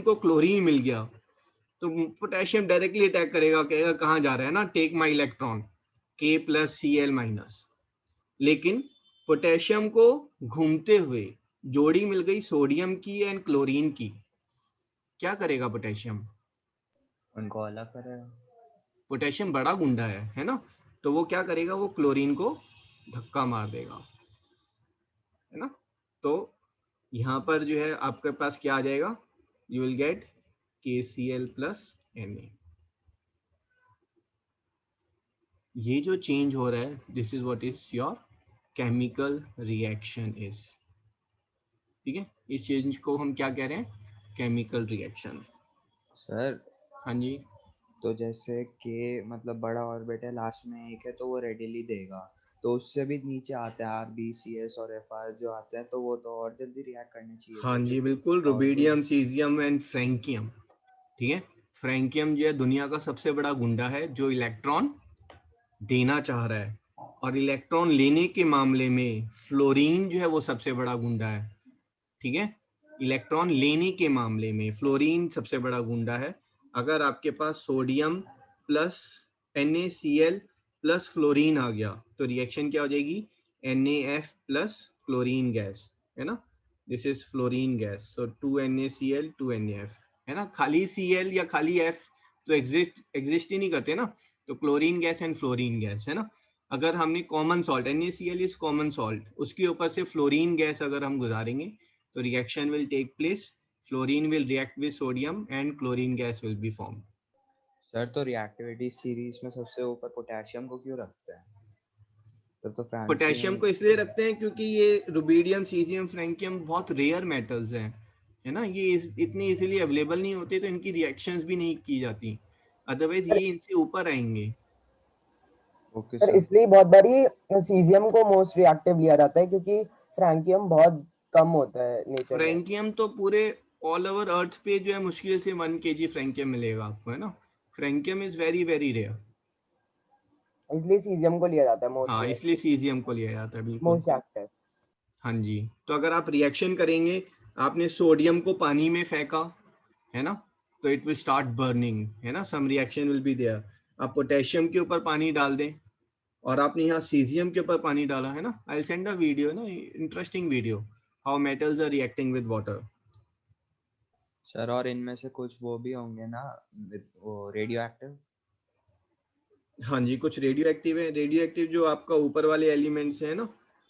को क्लोरीन मिल गया तो पोटेशियम डायरेक्टली अटैक करेगा, कहेगा कहां जा रहा है ना, टेक माई इलेक्ट्रॉन K+Cl-। लेकिन पोटेशियम को घूमते हुए जोड़ी मिल गई सोडियम की एंड क्लोरीन की, क्या करेगा पोटेशियम? उनको अलग करेगा। पोटेशियम बड़ा गुंडा है ना, तो वो क्या करेगा? वो क्लोरीन को धक्का मार देगा, है ना। तो यहाँ पर जो है आपके पास क्या आ जाएगा? You will get KCl+Na। ये जो चेंज हो रहा है, this is what is your chemical reaction is. ठीक है, इस चेंज को हम क्या कह रहे हैं? Chemical reaction. सर हाँ जी, तो जैसे के मतलब बड़ा ऑर्बिट है, लास्ट में एक है, तो वो रेडिली देगा, तो उससे भी नीचे आते हैं RBCS और FR जो आते हैं, तो वो तो और जल्दी रिएक्ट करने चाहिए। हाँ जी बिल्कुल, रुबिडियम, सीजियम एंड फ्रैंकियम। ठीक है, फ्रैंकियम जो है दुनिया का सबसे बड़ा गुंडा है जो इलेक्ट्रॉन देना चाह रहा है, और इलेक्ट्रॉन लेने के मामले में फ्लोरीन जो है वो सबसे बड़ा गुंडा है। ठीक है, इलेक्ट्रॉन लेने के मामले में फ्लोरीन सबसे बड़ा गुंडा है। अगर आपके पास sodium plus NaCl plus fluorine आ गया तो रिएक्शन क्या हो जाएगी? NaF प्लस क्लोरीन गैस, है ना, this is fluorine gas. So 2NaCl 2NaF, है ना, खाली Cl या खाली F तो एग्जिस्ट ही नहीं करते ना, तो chlorine gas and fluorine gas, है ना। अगर हमने common salt, NaCl is common salt, उसके ऊपर से फ्लोरीन गैस अगर हम गुजारेंगे तो reaction will take place, fluorine will react with sodium and chlorine gas will be form. Sir तो रिएक्टिविटी सीरीज में सबसे ऊपर पोटेशियम को क्यों रखते हैं? तो पोटेशियम को इसलिए रखते हैं क्योंकि ये रुबिडियम, सीजियम, फ्रैंकियम बहुत रेयर मेटल्स हैं, है ना, ये इतनी इजीली अवेलेबल नहीं होते, तो इनकी रिएक्शंस भी नहीं की जाती, अदरवाइज ये इनसे ऊपर आएंगे। ओके सर, इसलिए बहुत बारी सीजियम को मोस्ट रिएक्टिव लिया जाता है क्योंकि फ्रैंकियम बहुत कम होता है नेचर में। फ्रैंकियम तो पूरे ऑल ओवर अर्थ पे जो है मुश्किल से 1 kg फ्रैंकियम मिलेगा आपको, है ना, फ्रैंकियम इज वेरी वेरी रेयर, इसलिए सीजियम को लिया जाता है मोस्ट। हाँ, इसलिए सीजियम को लिया जाता है, बिल्कुल मोस्ट रिएक्टिव। हाँ जी। तो अगर आप रिएक्शन करेंगे, आपने सोडियम को पानी में फेंका, है ना, तो इट विल स्टार्ट बर्निंग, है ना, some reaction will be there. आप पोटेशियम के ऊपर पानी डाल दें और आपने यहाँ सीजियम के ऊपर पानी डाला, है ना, I will send a video, ना, interesting video, how metals are reacting with water. Sir और इनमें से कुछ वो भी होंगे ना, वो रेडियो एक्टिव? हाँ जी, कुछ रेडियो एक्टिव है। रेडियो एक्टिव जो आपका ऊपर वाले एलिमेंट्स है ना,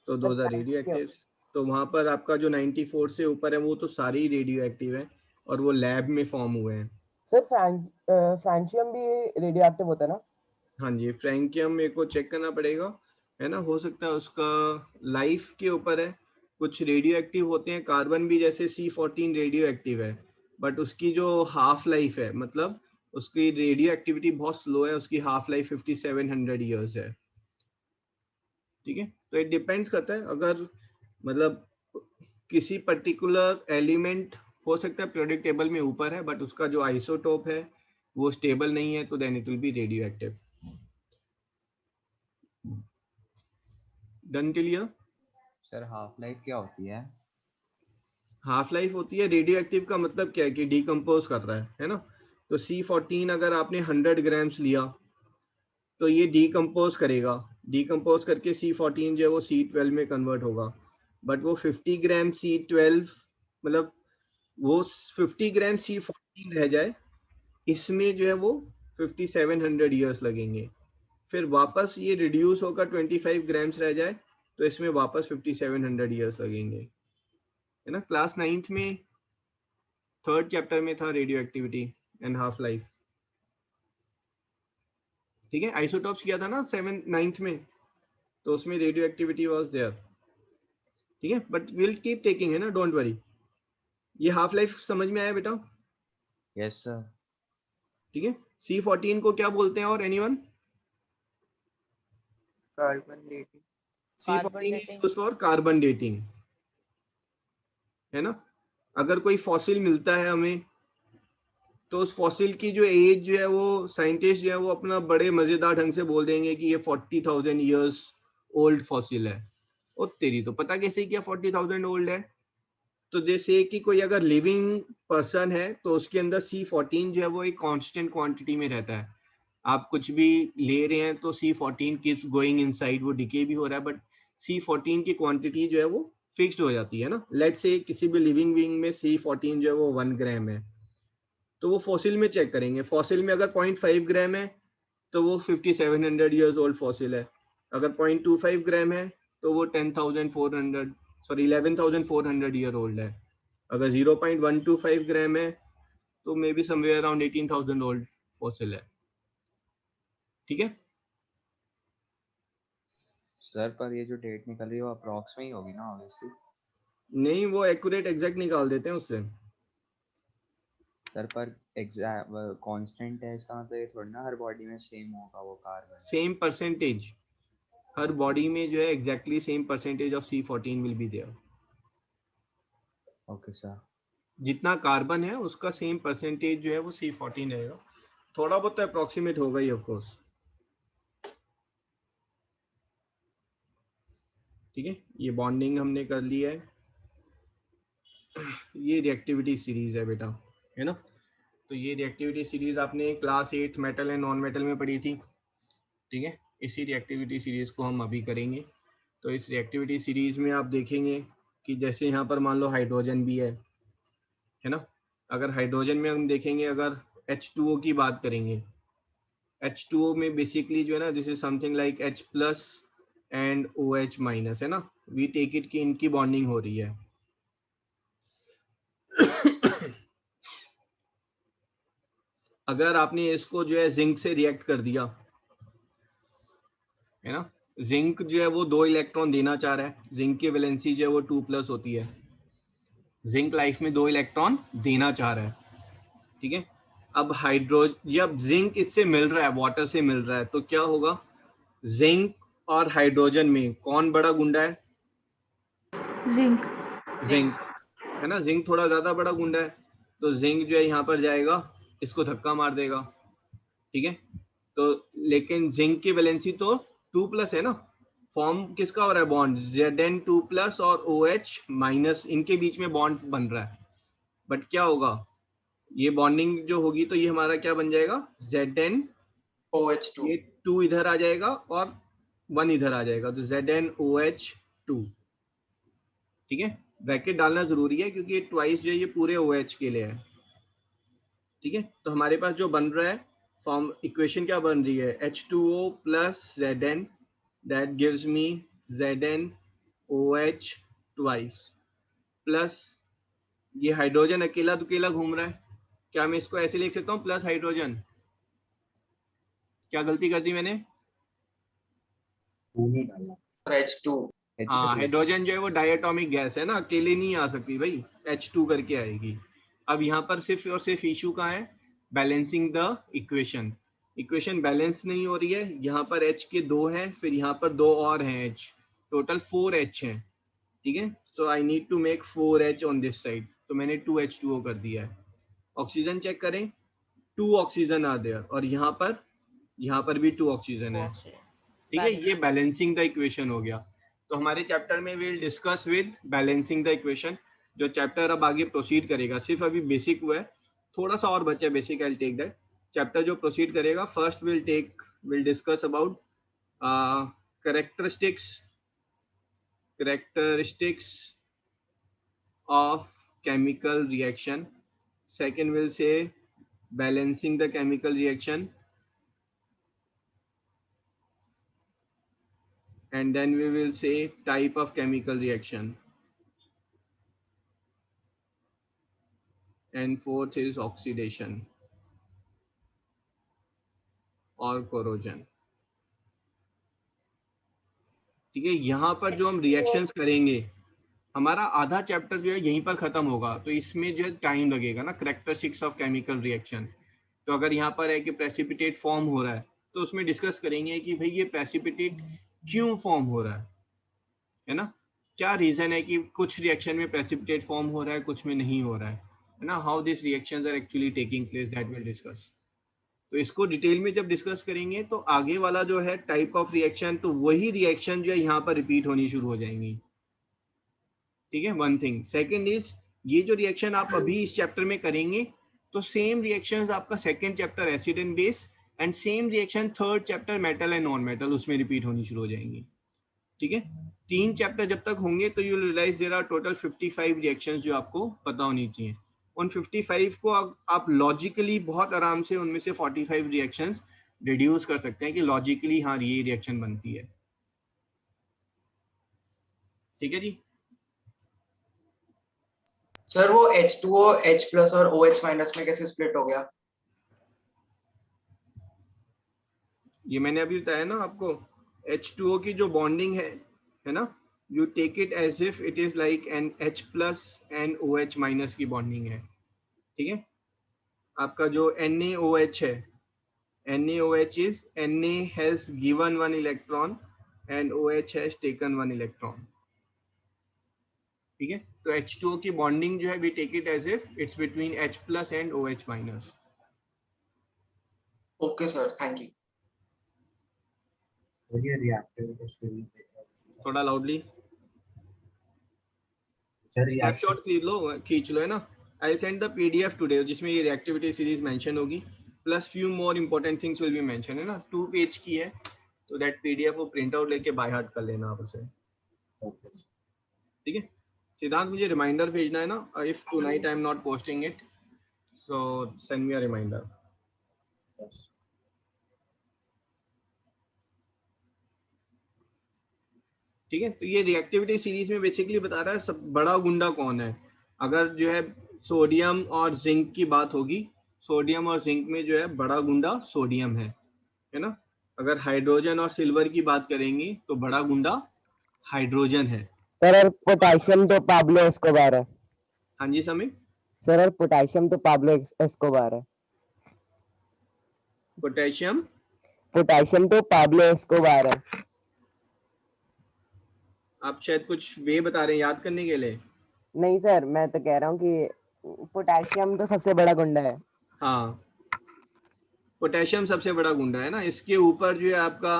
तो दोज आर रेडियो एक्टिव। तो वहां पर आपका जो 94 से ऊपर है वो तो सारे ही रेडियो एक्टिव है और वो लैब में फॉर्म हुए हैं। सर फ्रैंशियम भी रेडियो एक्टिव होता है ना? हाँ जी, फ्रैंकियम मेरे को चेक करना पड़ेगा, है ना, हो सकता है उसका लाइफ के ऊपर है। कुछ रेडियो एक्टिव होते हैं, कार्बन भी जैसे C14 रेडियो एक्टिव है, बट उसकी जो हाफ लाइफ है, मतलब उसकी रेडियो एक्टिविटी बहुत स्लो है, उसकी हाफ लाइफ 5700 ईयर्स है। ठीक है, तो इट डिपेंड्स करता है, अगर मतलब किसी पर्टिकुलर एलिमेंट हो सकता है पीरियोडिक टेबल में ऊपर है, बट उसका जो आइसोटोप है वो स्टेबल नहीं है, तो then it will be radioactive. Done clear? Sir half life क्या होती है? हाफ लाइफ होती है, रेडियो एक्टिव का मतलब क्या है कि डिकम्पोज कर रहा है ना। तो C14 अगर आपने 100 ग्राम्स लिया तो ये डिकम्पोज करेगा, डिकम्पोज करके C14 जो है वो C12 में कन्वर्ट होगा, बट वो 50 ग्राम C12, मतलब वो 50 ग्राम C14 रह जाए, इसमें जो है वो 5700 ईयर्स लगेंगे। फिर वापस ये रिड्यूस होकर 25 ग्राम्स रह जाए तो इसमें वापस 5700 ईयर्स लगेंगे, है ना। क्लास 9th में 3rd चैप्टर में था radio activity and half life. ठीक है, आइसोटॉप्स किया था ना 9th में, तो उसमें रेडियो एक्टिविटी वाज देयर। ठीक है, बट विल कीप टेकिंग, है ना, डोंट वरी। ये हाफ लाइफ समझ में आया बेटा? Yes sir. ठीक है, C14 को क्या बोलते हैं, और anyone? Carbon dating. C14 is used for carbon dating, है ना। अगर कोई फॉसिल मिलता है हमें, तो उस फॉसिल की जो एज जो है वो साइंटिस्ट जो है वो अपना बड़े मजेदार ढंग से बोल देंगे कि ये 40,000 ईयर्स ओल्ड फॉसिल है। ओ तेरी, तो पता कैसे किया 40,000 ओल्ड है? तो जैसे कि कोई अगर लिविंग पर्सन है तो उसके अंदर C14 जो है वो एक कांस्टेंट क्वांटिटी में रहता है। आप कुछ भी ले रहे हैं तो C14 कीप्स गोइंग इनसाइड, वो डिके भी हो रहा है, बट C14 की क्वांटिटी जो है वो फिक्स्ड हो जाती है ना। लेट्स से किसी भी लिविंग बीइंग में C14 जो है वो 1 ग्राम है, तो वो फॉसिल में चेक करेंगे, फॉसिल में अगर 0.5 ग्राम है तो वो 5700 ईयर्स ओल्ड फॉसिल है, अगर 0.25 ग्राम है तो वो 11,400 ईयर ओल्ड है, अगर 0.125 ग्राम है तो may be somewhere around 18,000 old fossil है। ठीक है सर पर ये जो डेट निकल रही है वो अप्रॉक्स में ही होगी ना ऑब्वियसली? नहीं, वो एक्यूरेट एग्जैक्ट निकाल देते हैं उससे। सर पर एग्जैक्ट कांस्टेंट है, इसका मतलब ये थोड़ी ना हर बॉडी में सेम होगा वो कार्बन। सेम परसेंटेज, हर बॉडी में जो है exactly same percentage of C14 will be there. Okay sir. जितना कार्बन है उसका सेम परसेंटेज जो है वो C14 रहेगा, थोड़ा बहुत तो अप्रोक्सीमेट होगा ही ऑफ कोर्स। ठीक है, ये बॉन्डिंग हमने कर ली है, ये रिएक्टिविटी सीरीज है बेटा, है ना। तो ये रिएक्टिविटी सीरीज आपने class 8 metal and non metal में पढ़ी थी। ठीक है, इसी रिएक्टिविटी सीरीज को हम अभी करेंगे। तो इस रिएक्टिविटी सीरीज में आप देखेंगे कि जैसे यहाँ पर मान लो हाइड्रोजन भी है ना। अगर हाइड्रोजन में हम देखेंगे, अगर H2O की बात करेंगे, H2O में बेसिकली जो है ना, this is something like H plus and OH minus, है ना। वी टेक इट कि इनकी बॉन्डिंग हो रही है। अगर आपने इसको जो है जिंक से रिएक्ट कर दिया, है ना, जिंक जो है वो 2 इलेक्ट्रॉन देना चाह रहा है, जिंक की वैलेंसी जो है वो 2+ होती है, जिंक लाइफ में 2 इलेक्ट्रॉन देना चाह रहा है। ठीक है, अब जब जिंक इससे मिल रहा है, वाटर से मिल रहा है, तो क्या होगा, जिंक और हाइड्रोजन में कौन बड़ा गुंडा है? जिंक। जिंक, है ना, जिंक थोड़ा ज्यादा बड़ा गुंडा है, तो जिंक जो है यहाँ पर जाएगा, इसको धक्का मार देगा। ठीक है, तो लेकिन जिंक की वैलेंसी तो 2+ है ना, फॉर्म किसका हो रहा है बॉन्ड, Zn2+ और OH माइनस, इनके बीच में बॉन्ड बन रहा है। बट क्या होगा, ये बॉन्डिंग जो होगी तो ये हमारा क्या बन जाएगा, ZnOH2, ये 2 इधर आ जाएगा और 1 इधर आ जाएगा, तो ZnOH2। ठीक है, ब्रैकेट डालना जरूरी है क्योंकि ट्वाइस जो है ये पूरे OH के लिए है। ठीक है, तो हमारे पास जो बन रहा है फॉर्म, इक्वेशन क्या बन रही है, H2O plus Zn, that gives me ZnOH twice, plus ये हाइड्रोजन अकेला दुकेला घूम रहा है, क्या मैं इसको ऐसे लिख सकता हूँ प्लस हाइड्रोजन? क्या गलती कर दी मैंने? H2 हाँ, हाइड्रोजन जो है वो डायटोमिक गैस है ना, अकेले नहीं आ सकती भाई, H2 करके आएगी। अब यहाँ पर सिर्फ और सिर्फ इशू कहाँ है? Balancing the equation. Equation balance नहीं हो रही है, यहाँ पर H के 2 हैं, फिर यहाँ पर 2 और हैं H, टोटल 4H हैं, ठीक है। So I need to make 4H on this side, तो मैंने 2H2O कर दिया है। ऑक्सीजन चेक करें, 2 ऑक्सीजन आ देयर, और यहाँ पर भी 2 ऑक्सीजन है, ठीक है। ये बैलेंसिंग द इक्वेशन हो गया। तो हमारे चैप्टर में will discuss with balancing the equation. जो चैप्टर अब आगे प्रोसीड करेगा, सिर्फ अभी बेसिक हुआ है, थोड़ा सा और बचा basic, I will take that. Chapter जो प्रोसीड करेगा, first will discuss about characteristics of chemical reaction. Second will say balancing the chemical reaction, and then we will say type of chemical reaction, and fourth is oxidation or corrosion, ठीक है। यहाँ पर जो हम रिएक्शंस करेंगे, हमारा आधा चैप्टर जो है यहीं पर खत्म होगा, तो इसमें जो है टाइम लगेगा ना, कैरेक्टरिस्टिक्स ऑफ केमिकल रिएक्शन। तो अगर यहाँ पर है कि प्रेसिपिटेट फॉर्म हो रहा है, तो उसमें डिस्कस करेंगे कि भाई ये प्रेसिपिटेट क्यों फॉर्म हो रहा है ना, क्या रीजन है कि कुछ रिएक्शन में प्रेसिपिटेट फॉर्म हो रहा है, कुछ में नहीं हो रहा है ना, how this reactions are actually taking place, that will discuss. तो इसको डिटेल में जब डिस्कस करेंगे, तो आगे वाला जो है टाइप ऑफ रिएक्शन, तो वही रिएक्शन जो है यहाँ पर रिपीट होनी शुरू हो जाएंगी, ठीक है। One thing. सेकंड इज, ये जो रिएक्शन आप अभी इस चैप्टर में करेंगे, तो सेम रिएक्शंस आपका second chapter acid and base, and same reaction third chapter metal and non metal, उसमें रिपीट होनी शुरू हो जाएंगी, ठीक है। 3 चैप्टर जब तक होंगे, तो you realise there are total 55 reactions जो आपको पता होनी चाहिए। उन 55 को आप लॉजिकली बहुत आराम से उनमें से 45 रिएक्शंस रिड्यूस कर सकते हैं कि लॉजिकली हाँ ये रिएक्शन बनती है, ठीक है जी। सर वो H2O H+ और OH- में कैसे स्प्लिट हो गया? ये मैंने अभी बताया ना आपको, H2O की जो बॉन्डिंग है ना, you take it as if it is like an H+ एंड OH- की बॉन्डिंग है, ठीक है। आपका जो NaOH है, NaOH is Na has given 1 electron and OH has taken 1 electron, ठीक है। तो H2O की बॉन्डिंग जो है, we take it as if it's between H+ and OH-। Okay sir, thank you. थोड़ा लाउडली सर स्नैपशॉट खींच लो है ना। I send the PDF today, जिसमें ये रिएक्टिविटी सीरीज मेंशन होगी, plus few more important things will be mention, है ना। 2 पेज की है, तो दैट PDF वो प्रिंट आउट लेके बाय हार्ट कर लेना आप उसे, ठीक है। सिद्धांत, मुझे रिमाइंडर भेजना है ना, if tonight I am not posting it, so send me a reminder. ठीक है। तो ये रिएक्टिविटी सीरीज में बेसिकली बता रहा है सब बड़ा गुंडा कौन है। अगर जो है सोडियम और जिंक की बात होगी, सोडियम और जिंक में जो है बड़ा गुंडा सोडियम है ना। अगर हाइड्रोजन और सिल्वर की बात करेंगे, तो बड़ा गुंडा हाइड्रोजन है। सर और पोटेशियम तो पाब्लो एस्कोबार है। हाँ जी समीर। सर और पोटेशियम तो पाब्लो एस्कोबार है। पोटेशियम तो पाब्लो एस्कोबार है। आप शायद कुछ वे बता रहे हैं याद करने के लिए। नहीं सर, मैं तो कह रहा हूँ कि पोटेशियम तो सबसे बड़ा गुंडा है। हाँ, पोटेशियम सबसे बड़ा गुंडा है ना। इसके ऊपर जो है आपका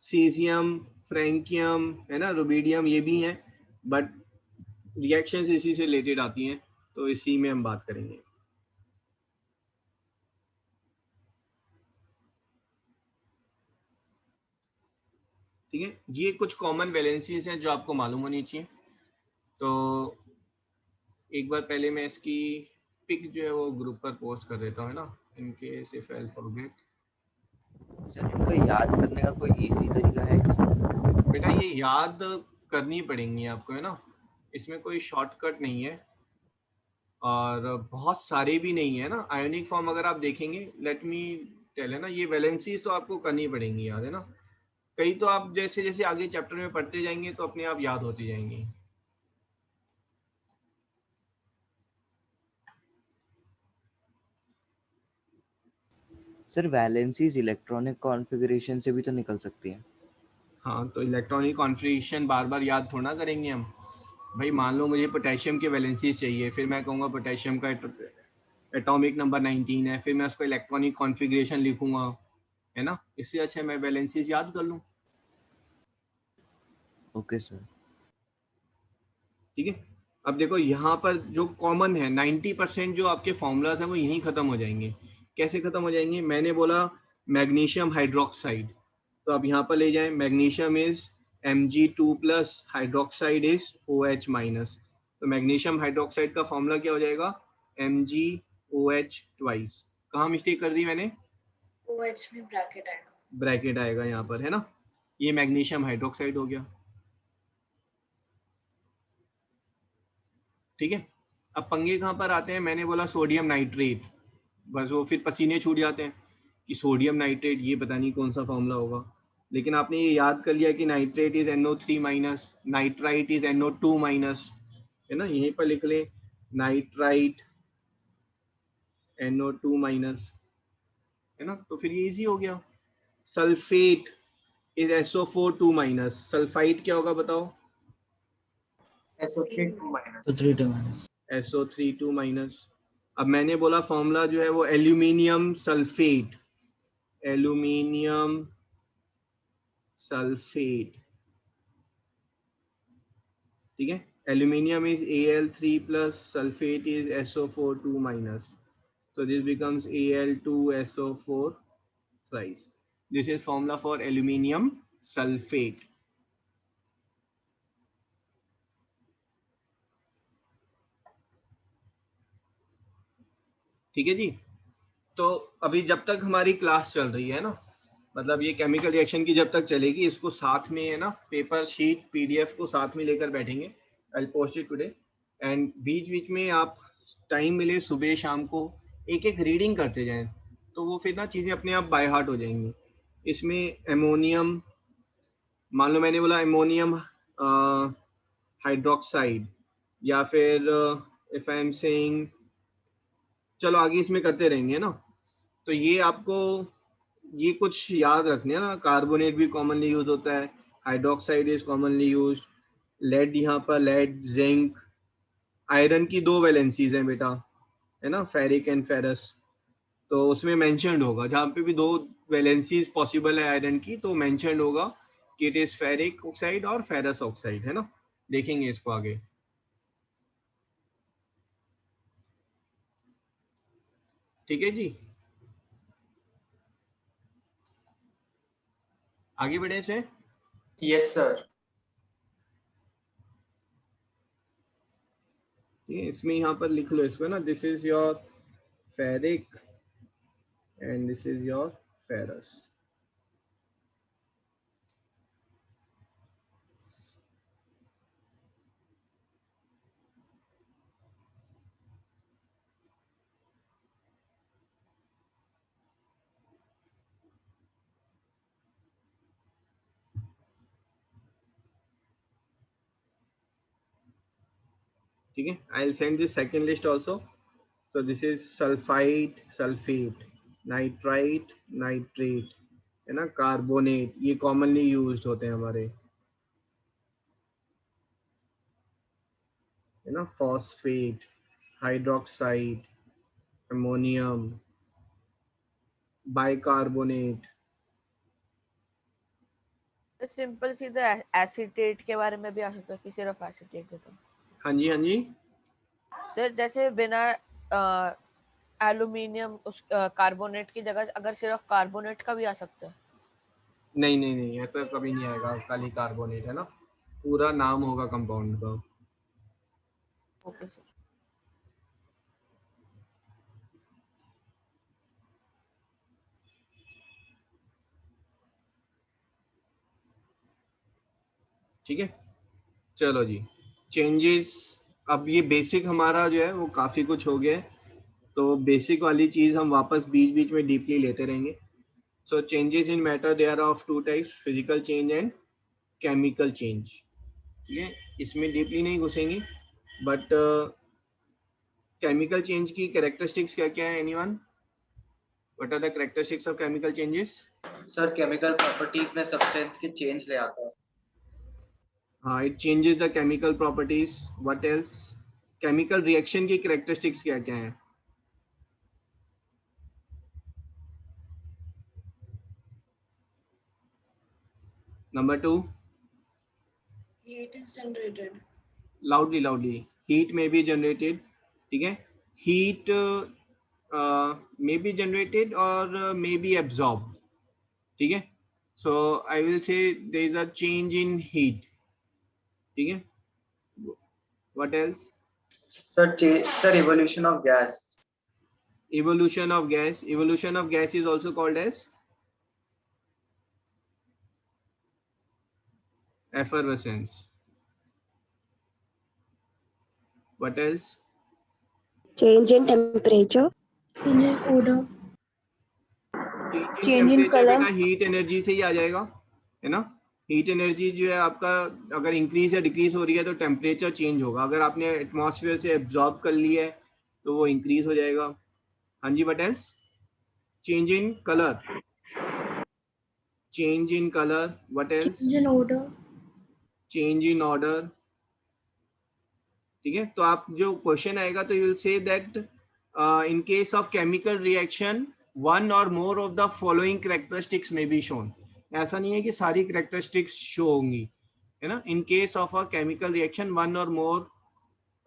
सीजियम, फ्रैंकियम है ना, रुबिडियम, ये भी हैं, बट रिएक्शंस इसी से रिलेटेड आती हैं, तो इसी में हम बात करेंगे। ठीक है, ये कुछ कॉमन वैलेंसीज हैं जो आपको मालूम होनी चाहिए। तो एक बार पहले मैं इसकी पिक जो है वो ग्रुप पर पोस्ट कर देता हूँ ना, इनके इफ आई फॉरगेट। सर इनको याद करने का कोई इजी तरीका है क्या? बेटा ये याद करनी पड़ेंगी आपको, है ना, इसमें कोई शॉर्टकट नहीं है। और बहुत सारे भी नहीं है ना आयोनिक फॉर्म। अगर आप देखेंगे, लेट मी टेल, है ना, ये वैलेंसीज तो आपको करनी पड़ेंगी याद, है ना। कई तो आप जैसे जैसे आगे चैप्टर में पढ़ते जाएंगे तो अपने आप याद होती जाएंगी। सर वैलेंसीज इलेक्ट्रॉनिक कॉन्फ़िगरेशन से भी तो निकल सकती है। हाँ, तो इलेक्ट्रॉनिक कॉन्फ़िगरेशन बार बार याद थोड़ा करेंगे हम। भाई मान लो मुझे पोटेशियम के वैलेंसीज चाहिए, फिर मैं कहूँगा पोटेशियम का एटॉमिक नंबर 19 है, फिर मैं उसको इलेक्ट्रॉनिक कॉन्फ़िगरेशन लिखूंगा, है ना। इससे अच्छा मैं वैलेंसीज याद कर लूँ। Okay sir. ठीक है। अब देखो यहाँ पर जो कॉमन है 90% जो आपके फॉर्मूलाज हैं वो यहीं खत्म हो जाएंगे। कैसे खत्म हो जाएंगे? मैंने बोला मैग्नीशियम हाइड्रोक्साइड, तो आप यहाँ पर ले जाएं, magnesium is Mg2 plus, hydroxide is OH minus. तो मैग्नीशियम हाइड्रोक्साइड का फॉर्मूला क्या हो जाएगा? MgOH twice. कहाँ मिस्टेक कर दी मैंने? OH में ब्रैकेट आएगा, ब्रैकेट आएगा यहाँ पर, है ना। ये मैग्नीशियम हाइड्रोक्साइड हो गया। ठीक है। अब पंगे कहाँ पर आते हैं? मैंने बोला सोडियम नाइट्रेट, बस वो फिर पसीने छूट जाते हैं कि सोडियम नाइट्रेट, ये पता नहीं कौन सा फॉर्मूला होगा। लेकिन आपने ये याद कर लिया कि nitrate is NO3 minus, nitrite is NO2 minus, है ना। यहीं पर लिख ले नाइट्राइट NO2 माइनस, है ना। तो फिर ये इजी हो गया। Sulphate is SO4 2 minus. Sulphite क्या होगा बताओ? SO3 2 minus. तो 3 2 माइनस SO3 2 माइनस। अब मैंने बोला फॉर्मूला जो है वो एल्यूमिनियम सल्फेट, एल्यूमिनियम सल्फेट, ठीक है। Aluminium is Al3 plus, sulphate is SO4 2 minus, so this becomes Al2SO4 thrice. This is formula for aluminium sulfate. ठीक है जी। तो अभी जब तक हमारी क्लास चल रही है ना, मतलब ये केमिकल रिएक्शन की जब तक चलेगी, इसको साथ में, है ना, पेपर शीट PDF को साथ में लेकर बैठेंगे। I post it today. And बीच बीच में आप टाइम मिले सुबह शाम को एक एक रीडिंग करते जाएं, तो वो फिर ना चीज़ें अपने आप बाय हार्ट हो जाएंगी। इसमें एमोनियम, मान लो मैंने बोला एमोनियम हाइड्रोक्साइड, या फिर इफ आई एम सेइंग, चलो आगे इसमें करते रहेंगे ना। तो ये आपको ये कुछ याद रखने हैं ना। कार्बोनेट भी कॉमनली यूज होता है, hydroxide is commonly use, lead, यहाँ पर लेड, जिंक, आयरन की 2 वैलेंसीज हैं बेटा, है ना, फेरिक एंड फेरस। तो उसमें मेंशन्ड होगा, जहाँ पे भी 2 वैलेंसीज पॉसिबल है आयरन की, तो मेंशन्ड होगा कि इट इज फेरिक ऑक्साइड और फेरस ऑक्साइड, है ना। देखेंगे इसको आगे। ठीक है जी, आगे बढ़े इसे। Yes sir. इसमें यहाँ पर लिख लो इसको ना, this is your ferric and this is your ferrous. ठीक है, आई will send this second list also. So this is sulphide, sulphate, nitrite, nitrate, है ना, कार्बोनेट, ये कॉमनली यूज्ड होते हैं हमारे, है ना, phosphate, hydroxide, ammonium, bicarbonate. Simple सीधा एसीटेट के बारे में भी आ सकता है कि सिर्फ एसीटेट देता। हाँ जी, हाँ जी। सर जैसे बिना एल्यूमिनियम उस कार्बोनेट की जगह अगर सिर्फ कार्बोनेट का भी आ सकता है। नहीं नहीं नहीं, ऐसा कभी नहीं आएगा, खाली कार्बोनेट, है ना, पूरा नाम होगा कंपाउंड का। Okay sir. ठीक है, चलो जी। चेंजेस अब ये बेसिक हमारा जो है वो काफी कुछ हो गया है, तो बेसिक वाली चीज हम वापस बीच बीच में डीपली लेते रहेंगे. So changes in matter they are of two types, physical change and chemical change. ठीक है, इसमें डीपली नहीं घुसेंगे, बट केमिकल चेंज की कैरेक्टरिस्टिक्स क्या क्या है? Anyone? What are the characteristics of chemical changes? Sir chemical properties में सब्सटेंस के चेंज ले आता है. हाँ, it changes the chemical properties. What else? Chemical reaction की कैरेक्टरिस्टिक्स क्या क्या है? Number 2, Heat is generated. loudly. Heat may be generated. ठीक है, heat may be generated or may be absorbed. ठीक है, so I will say there is a change in heat. ठीक है, what else? Sir evolution of gas. Evolution of gas. Evolution of gas is also called as effervescence. What else? Change in temperature. Change in odor. Change in color. बेटा हीट एनर्जी से ही आ जाएगा, है ना. हीट एनर्जी जो है आपका अगर इंक्रीज या डिक्रीज हो रही है तो टेम्परेचर चेंज होगा. अगर आपने एटमॉस्फेयर से एब्जॉर्ब कर लिया है तो वो इंक्रीज हो जाएगा. हाँ जी, what else? Change in colour. Change in colour. What else? Change in odor. Change in order. ठीक है, तो आप जो क्वेश्चन आएगा तो you will say that in case of chemical reaction one और more of the following characteristics may be shown. ऐसा नहीं है कि सारी कैरेक्टरिस्टिक्स शो होंगी, है ना. In case of a chemical reaction one और more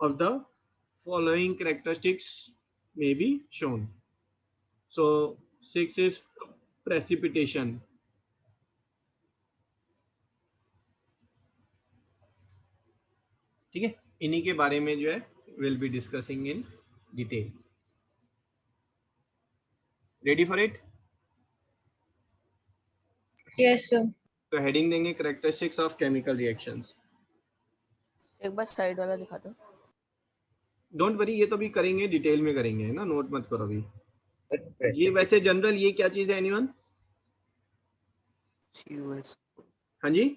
of the following characteristics may be shown. So 6 is precipitation. ठीक है, इन्हीं के बारे में जो है will be discussing in detail. Ready for it? Yes, sir. तो हेडिंग देंगे कैरेक्टरिस्टिक्स ऑफ केमिकल रिएक्शंस. एक बार साइड वाला दिखा दो. डोंट वरी, ये तो भी करेंगे, डिटेल में करेंगे, है ना. नोट मत करो अभी. ये वैसे जनरल ये क्या चीज है? एनीवन? हाँ जी,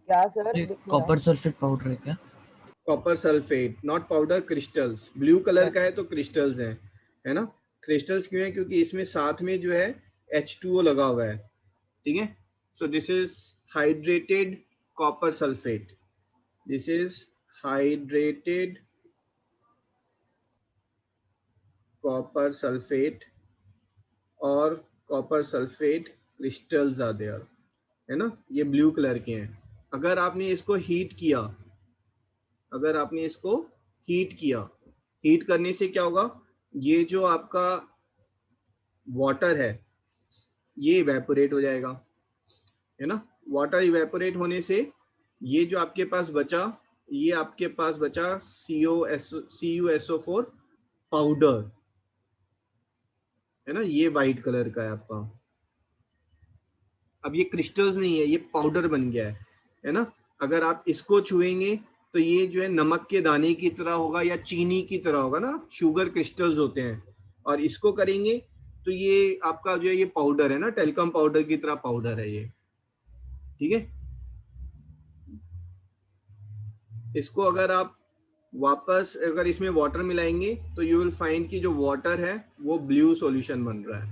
क्या सर? कॉपर सल्फेट पाउडर है क्या? Copper sulphate, not powder, crystals. Blue colour का है तो क्रिस्टल्स हैं, है ना. क्रिस्टल्स क्यों है? क्योंकि इसमें साथ में जो है H2O लगा हुआ है. ठीक है, so this is hydrated copper sulphate. This is hydrated copper sulphate और copper sulphate crystals are there, है ना. ये ब्लू कलर के हैं. अगर आपने इसको हीट किया, हीट करने से क्या होगा? ये जो आपका वाटर है ये इवेपोरेट हो जाएगा, है ना. वाटर इवेपोरेट होने से ये जो आपके पास बचा, ये आपके पास बचा CuSO4 पाउडर, है ना. ये वाइट कलर का है आपका. अब ये क्रिस्टल्स नहीं है, ये पाउडर बन गया है ना. अगर आप इसको छुएंगे तो ये जो है नमक के दाने की तरह होगा या चीनी की तरह होगा ना. शुगर क्रिस्टल्स होते हैं. और इसको करेंगे तो ये आपका जो है ये पाउडर है ना, टेल्कम पाउडर की तरह पाउडर है ये. ठीक है, इसको अगर आप वापस अगर इसमें वाटर मिलाएंगे तो यू विल फाइंड कि जो वाटर है वो ब्लू सॉल्यूशन बन रहा है.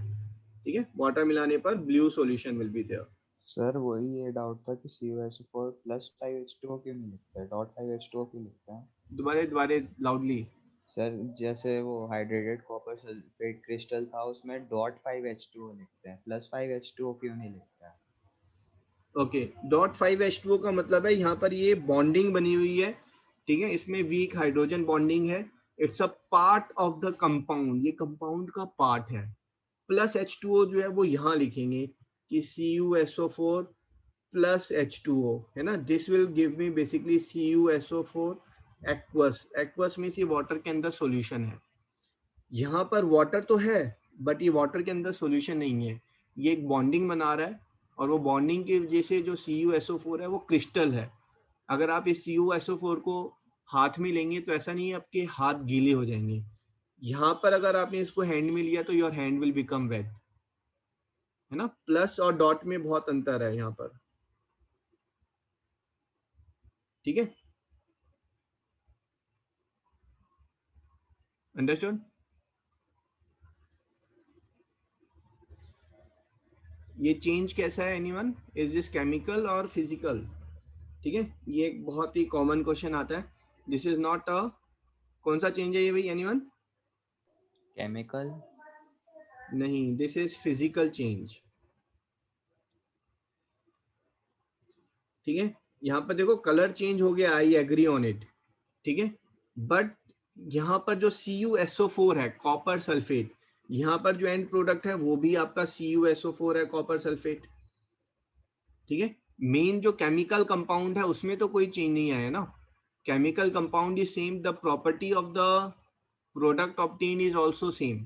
ठीक है, वाटर मिलाने पर blue solution will be there. Sir वही ये डाउट था कि CuSO4 प्लस 5H2O क्यों नहीं लिखता है, डॉट 5H2O क्यों लिखता है? दोबारे लाउडली. सर जैसे वो हाइड्रेटेड कॉपर सल्फेट क्रिस्टल था उसमें डॉट 5H2O लिखते हैं, प्लस 5H2O क्यों नहीं लिखता है? ओके, डॉट 5H2O का मतलब है यहाँ पर ये बॉन्डिंग बनी हुई है. ठीक है, इसमें वीक हाइड्रोजन बॉन्डिंग है. It's a part of the compound, ये कंपाउंड का पार्ट है. प्लस H2O जो है वो यहाँ लिखेंगे कि CuSO4 प्लस H2O, है ना. This will give me basically CuSO4 aqueous. Aqueous में से वाटर के अंदर सॉल्यूशन है. यहाँ पर वाटर तो है बट ये वाटर के अंदर सॉल्यूशन नहीं है. ये एक बॉन्डिंग बना रहा है और वो बॉन्डिंग की वजह से जो CuSO4 है वो क्रिस्टल है. अगर आप इस CuSO4 को हाथ में लेंगे तो ऐसा नहीं है आपके हाथ गीले हो जाएंगे, यहाँ पर अगर आपने इसको हैंड में लिया तो your hand will become wait, है ना। प्लस और डॉट में बहुत अंतर है यहाँ पर, ठीक है, अंडरस्टूड। ये चेंज कैसा है एनीवन, इज दिस केमिकल और फिजिकल, ठीक है, ये एक बहुत ही कॉमन क्वेश्चन आता है। दिस इज नॉट अ, कौन सा चेंज है ये भाई एनीवन? केमिकल नहीं, दिस इज फिजिकल चेंज, ठीक है। यहाँ पर देखो कलर चेंज हो गया, आई एग्री ऑन इट, ठीक है, बट यहाँ पर जो CuSO4 है कॉपर सल्फेट, यहाँ पर जो एंड प्रोडक्ट है वो भी आपका CuSO4 है कॉपर सल्फेट, ठीक है। मेन जो केमिकल कंपाउंड है उसमें तो कोई चेंज नहीं आया ना, chemical compound is same, the property of the product obtain is also same,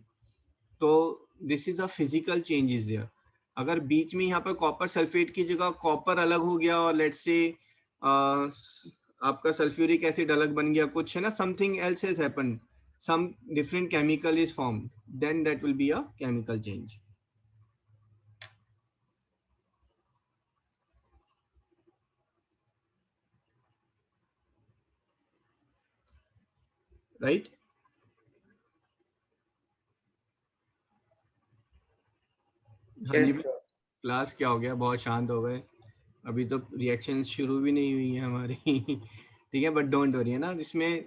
तो this is a physical change is there. अगर बीच में यहाँ पर कॉपर सल्फेट की जगह कॉपर अलग हो गया और लेट्स से आपका सल्फ्यूरिक एसिड अलग बन गया, कुछ है ना, something else has happened, some different chemical is formed, then that will be a chemical change, right? हाँ जी, क्लास क्या हो गया, बहुत शांत हो गए, अभी तो रिएक्शन शुरू भी नहीं हुई है हमारी ठीक है, बट डोंट वरी, है ना, इसमें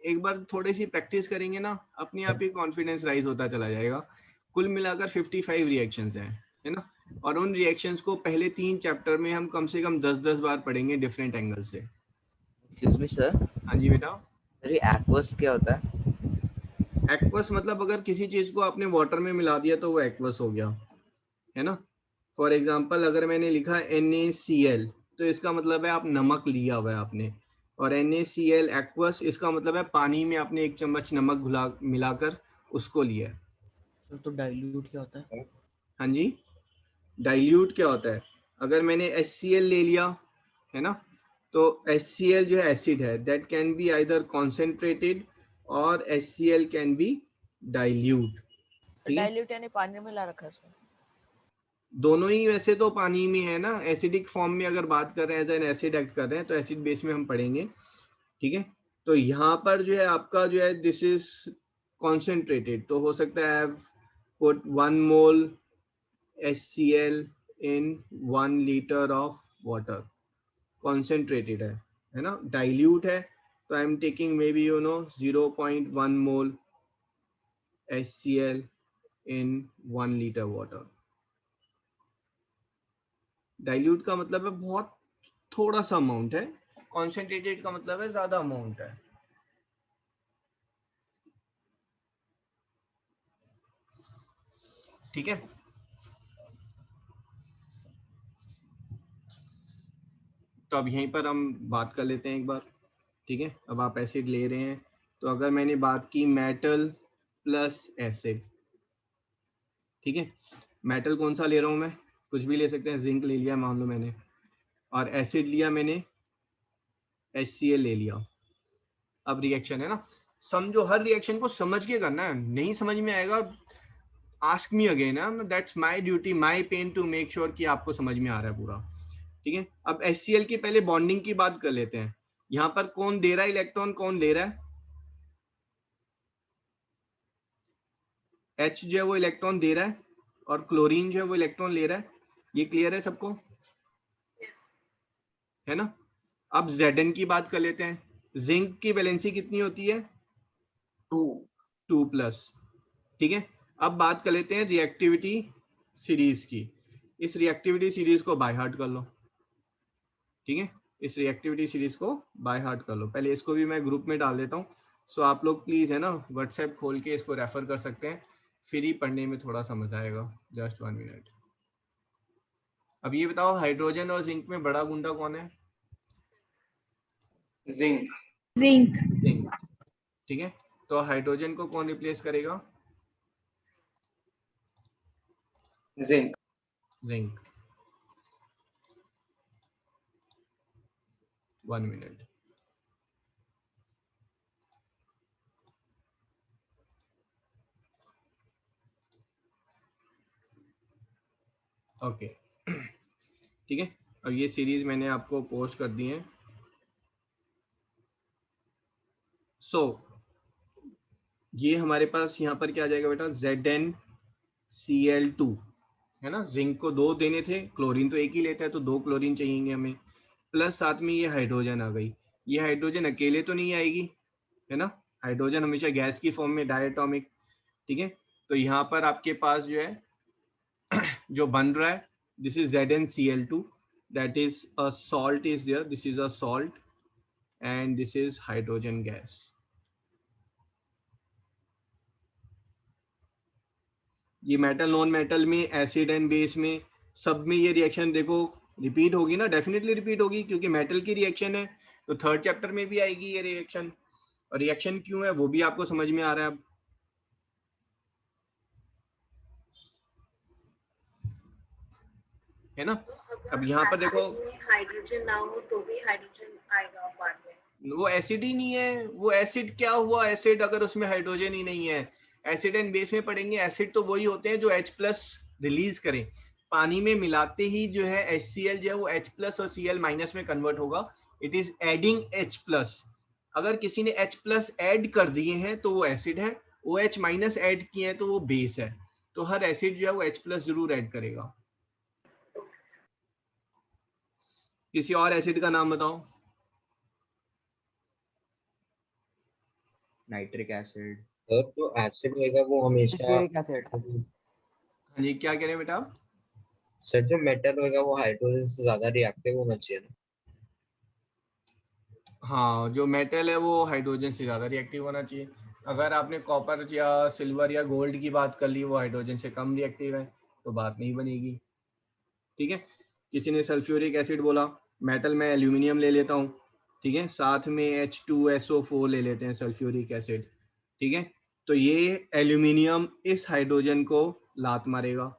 एक बार थोड़ी सी प्रैक्टिस करेंगे ना, अपने आप ही कॉन्फिडेंस राइज होता चला जाएगा। कुल मिलाकर 55 रिएक्शंस हैं, है ना, और उन रिएक्शंस को पहले 3 चैप्टर में हम कम से कम 10-10 बार पढ़ेंगे डिफरेंट एंगल से। Excuse me sir. हाँ जी बेटा। सर ये एक्वस क्या होता है? एक्वस मतलब अगर किसी चीज को आपने वाटर में मिला दिया तो वो एक्वस हो गया, है ना। फॉर एग्जाम्पल अगर मैंने लिखा NaCl तो इसका मतलब है आप नमक लिया हुआ है आपने, और NaCl एक्वस इसका मतलब है पानी में आपने 1 चम्मच नमक घुला मिलाकर उसको लिया है। सर तो डाइल्यूट क्या होता है? हाँ जी, डाइल्यूट क्या होता है, अगर मैंने HCl ले लिया, है ना, तो HCl जो है एसिड है, that can be either concentrated और HCl कैन बी डाइल्यूट, ठीक है। डाइल्यूट यानी पानी में मिला रखा है इसमें? दोनों ही वैसे तो पानी में है ना, एसिडिक फॉर्म में अगर बात कर रहे हैं, एज एन एसिड एक्ट कर रहे हैं तो एसिड बेस में हम पढ़ेंगे, ठीक है। तो यहाँ पर जो है आपका जो है दिस इज कॉन्सेंट्रेटेड, तो हो सकता है put 1 mole HCl in 1 litre of water, concentrated है ना। डाइल्यूट है तो I am taking may be 0.1 mole HCl in 1 litre water. Dilute का मतलब है बहुत थोड़ा सा अमाउंट है, कॉन्सेंट्रेटेड का मतलब है ज्यादा अमाउंट है, ठीक है। तो अब यहीं पर हम बात कर लेते हैं एक बार, ठीक है। अब आप एसिड ले रहे हैं तो अगर मैंने बात की मेटल प्लस एसिड, ठीक है, मेटल कौन सा ले रहा हूं मैं, कुछ भी ले सकते हैं, जिंक ले लिया मान लो मैंने, और एसिड लिया मैंने HCl ले लिया। अब रिएक्शन है ना, समझो, हर रिएक्शन को समझ के करना है, नहीं समझ में आएगा ask me again, that's my duty, my pain to make sure कि आपको समझ में आ रहा है पूरा, ठीक है। अब HCl की पहले बॉन्डिंग की बात कर लेते हैं, यहाँ पर कौन दे रहा है इलेक्ट्रॉन, कौन ले रहा है, H जो है वो इलेक्ट्रॉन दे रहा है और क्लोरीन जो है वो इलेक्ट्रॉन ले रहा है, ये क्लियर है सबको, है ना। अब Zn की बात कर लेते हैं, जिंक की वैलेंसी कितनी होती है, 2 प्लस, ठीक है। अब बात कर लेते हैं रिएक्टिविटी सीरीज की, इस रिएक्टिविटी सीरीज को बाय हार्ट कर लो, ठीक है, इस रिएक्टिविटी सीरीज को बाय हार्ट कर लो। पहले इसको भी मैं ग्रुप में डाल देता हूँ, सो आप लोग प्लीज, है ना, व्हाट्सएप खोल के इसको रेफर कर सकते हैं, फिर ही पढ़ने में थोड़ा समझ आएगा। Just 1 minute. अब ये बताओ हाइड्रोजन और जिंक में बड़ा गुंडा कौन है, जिंक। जिंक। जिंक, ठीक है। तो हाइड्रोजन को कौन रिप्लेस करेगा, जिंक। जिंक। 1 मिनट। ओके ठीक है, अब ये सीरीज मैंने आपको पोस्ट कर दी है। सो ये हमारे पास यहाँ पर क्या आ जाएगा बेटा, ZnCl2 है ना। जिंक को 2 देने थे, क्लोरीन तो एक ही लेता है तो 2 क्लोरीन चाहिए हमें, प्लस साथ में ये हाइड्रोजन आ गई। ये हाइड्रोजन अकेले तो नहीं आएगी है ना, हाइड्रोजन हमेशा गैस की फॉर्म में डायटोमिक, ठीक है। तो यहाँ पर आपके पास जो है जो बन रहा है, this is ZnCl2, that is a salt is there, this is a salt and this is hydrogen gas. ये मेटल नॉन मेटल में, एसिड एंड बेस में, सब में ये रिएक्शन देखो रिपीट होगी ना, डेफिनेटली रिपीट होगी क्योंकि मेटल की रिएक्शन है, तो थर्ड चैप्टर में भी आएगी ये रिएक्शन। और रिएक्शन क्यों है वो भी आपको समझ में आ रहा है अब, है ना। अब यहाँ पर देखो हाइड्रोजन ना हो तो भी हाइड्रोजन आएगा बाद में। वो एसिड ही नहीं है, वो एसिड क्या हुआ, एसिड अगर उसमें हाइड्रोजन ही नहीं है। एसिड एंड बेस में पढ़ेंगे, एसिड तो वही होते हैं जो H+ रिलीज करें, पानी में मिलाते ही जो है HCl जो है वो H+ और Cl- में कन्वर्ट होगा, इट इज एडिंग H+। अगर किसी ने H+ ऐड कर दिए हैं तो वो एसिड है, OH- ऐड किए हैं तो वो बेस है। तो हर एसिड जो है वो H+ जरूर ऐड करेगा। किसी और एसिड का नाम बताओ। Nitric acid. सर जो एसिड होगा वो हमेशा सल्फ्यूरिक एसिड। हाँ जी, क्या कह रहे हैं बेटा आप? सर जो मेटल होगा वो हाइड्रोजन से ज्यादा रिएक्टिव होना चाहिए ना। हाँ, जो मेटल है वो हाइड्रोजन से ज़्यादा रिएक्टिव होना चाहिए। अगर आपने कॉपर या सिल्वर या गोल्ड की बात कर ली, वो हाइड्रोजन से कम रिएक्टिव है, तो बात नहीं बनेगी, ठीक है। किसी ने सल्फ्यूरिक एसिड बोला, मेटल में एल्यूमिनियम ले लेता हूँ, ठीक है, साथ में H2SO4 ले लेते हैं सल्फ्यूरिक एसिड, ठीक है। तो ये एल्यूमिनियम इस हाइड्रोजन को लात मारेगा,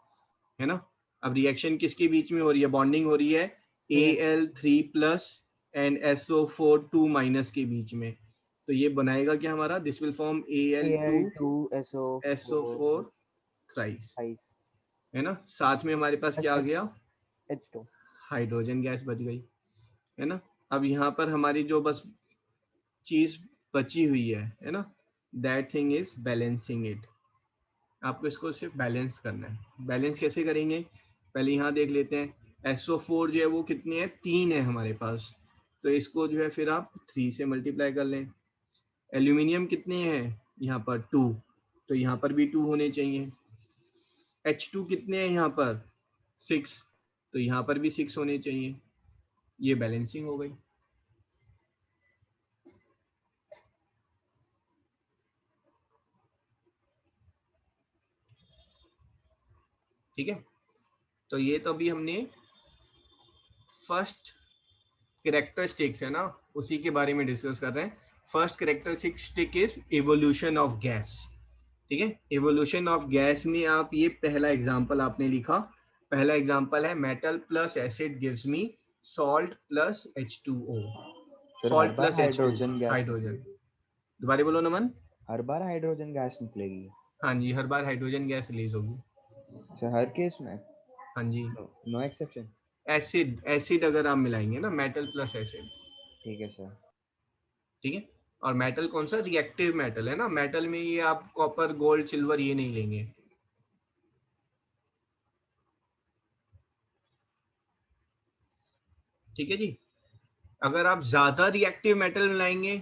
है ना। अब रिएक्शन किसके बीच में हो रही है, बॉन्डिंग हो रही है Al3+ एंड SO4 2- के बीच में। तो ये बनाएगा क्या हमारा, this will form Al2SO4 thrice, है ना। साथ में हमारे पास क्या आ गया, H2 हाइड्रोजन गैस बच गई, है ना। अब यहाँ पर हमारी जो बस चीज बची हुई है ना, that thing is balancing it. आपको इसको सिर्फ बैलेंस करना है। बैलेंस कैसे करेंगे, पहले यहाँ देख लेते हैं। SO4 जो है वो कितने हैं, 3 है हमारे पास, तो इसको जो है फिर आप 3 से मल्टीप्लाई कर लें। एल्यूमिनियम कितने हैं यहाँ पर, 2, तो यहाँ पर भी 2 होने चाहिए। H2 कितने हैं यहाँ पर, 6, तो यहाँ पर भी 6 होने चाहिए। ये बैलेंसिंग हो गई, ठीक है। तो ये तो अभी हमने फर्स्ट कैरेक्टरिस्टिक्स है ना, उसी के बारे में डिस्कस कर रहे हैं। First characteristic is evolution of gas, ठीक है। इवोल्यूशन ऑफ गैस में आप ये पहला एग्जांपल आपने लिखा, पहला एग्जांपल है metal plus acid gives me salt plus H2O, फिर हर सॉल्ट बार plus H2, hydrogen gas hydrogen. निकलेगी। दोबारा बोलो नमन। हर बार हाइड्रोजन गैस निकलेगी। हाँ जी, हर बार हाइड्रोजन गैस रिलीज होगी, फिर हर केस में। हाँ जी। No exception. एसिड, एसिड अगर आप मिलाएंगे ना, मेटल प्लस एसिड, ठीक है सर। ठीक है। और मेटल कौन सा, रिएक्टिव मेटल है ना, मेटल में ये आप कॉपर गोल्ड सिल्वर ये नहीं लेंगे, ठीक है जी। अगर आप ज्यादा रिएक्टिव मेटल मिलाएंगे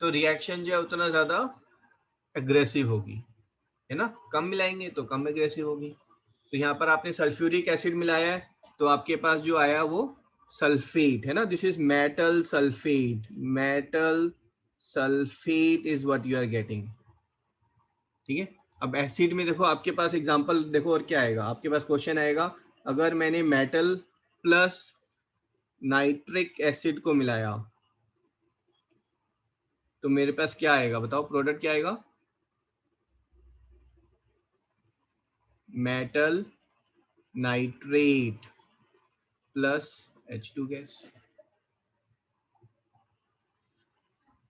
तो रिएक्शन जो है उतना ज्यादा एग्रेसिव होगी, है ना। कम मिलाएंगे तो कम एग्रेसिव होगी। तो यहाँ पर आपने सल्फ्यूरिक एसिड मिलाया है, तो आपके पास जो आया वो सल्फेट है ना, this is metal sulphate, metal sulphate is what you are getting, ठीक है। अब एसिड में देखो आपके पास एग्जांपल देखो और क्या आएगा, आपके पास क्वेश्चन आएगा, अगर मैंने मेटल प्लस नाइट्रिक एसिड को मिलाया तो मेरे पास क्या आएगा, बताओ प्रोडक्ट क्या आएगा, metal nitrate plus H2 gas,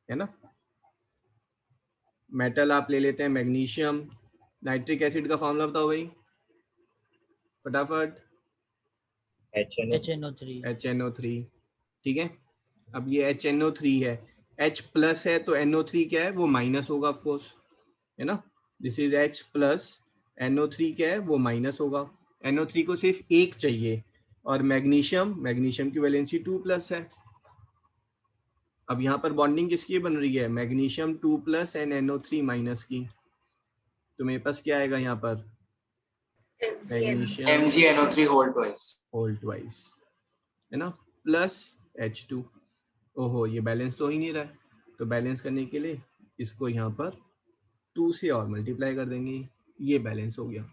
है ना। मेटल आप ले लेते हैं मैग्नीशियम, नाइट्रिक एसिड का फॉर्मूला बताओ भाई फटाफट। HNO3। ठीक है, अब ये HNO3 है, H प्लस है तो NO3 क्या है, वो माइनस होगा ऑफ कोर्स, है ना। This is H plus, NO3 क्या है, वो माइनस होगा। NO3 को सिर्फ एक चाहिए, और मैग्नीशियम की वैलेंसी 2 प्लस है। अब यहाँ पर बॉन्डिंग किसकी बन रही है, magnesium 2 plus and NO3 minus की। तो मेरे पास क्या आएगा यहाँ पर, मैग्नीशियम MgNO3 होल ट्वाइस, है ना, प्लस H2। ओहो, ये बैलेंस तो हो ही नहीं रहा है, तो बैलेंस करने के लिए इसको यहाँ पर 2 से और मल्टीप्लाई कर देंगे, ये बैलेंस हो गया।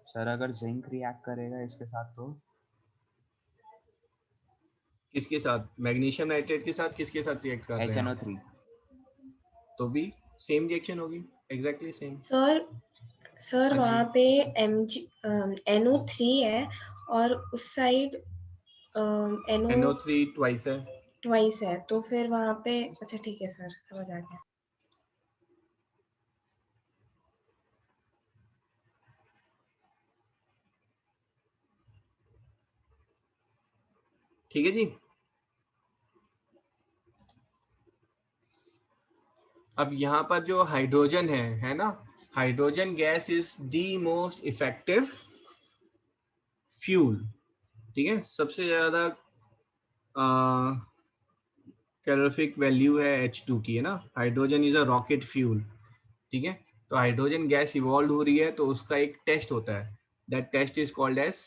सर अगर जिंक रिएक्ट करेगा इसके साथ तो किसके साथ, मैग्नीशियम नाइट्रेट के साथ, किसके साथ रिएक्ट कर रहे हैं आप? HNO3 तो भी सेम रिएक्शन होगी, एग्जैक्टली सेम। सर वहाँ पे NO3 है और उस साइड NO3 ट्वाइस है, ट्वाइस है, तो फिर वहाँ पे अच्छा ठीक है सर, समझ आ गया। ठीक है जी। अब यहाँ पर जो हाइड्रोजन है ना, hydrogen gas is the most effective fuel, ठीक है। सबसे ज्यादा कैलोरीफिक वैल्यू है H2 की, है ना। Hydrogen is a rocket fuel, ठीक है। तो हाइड्रोजन गैस इवॉल्व हो रही है, तो उसका एक टेस्ट होता है, that test is called as,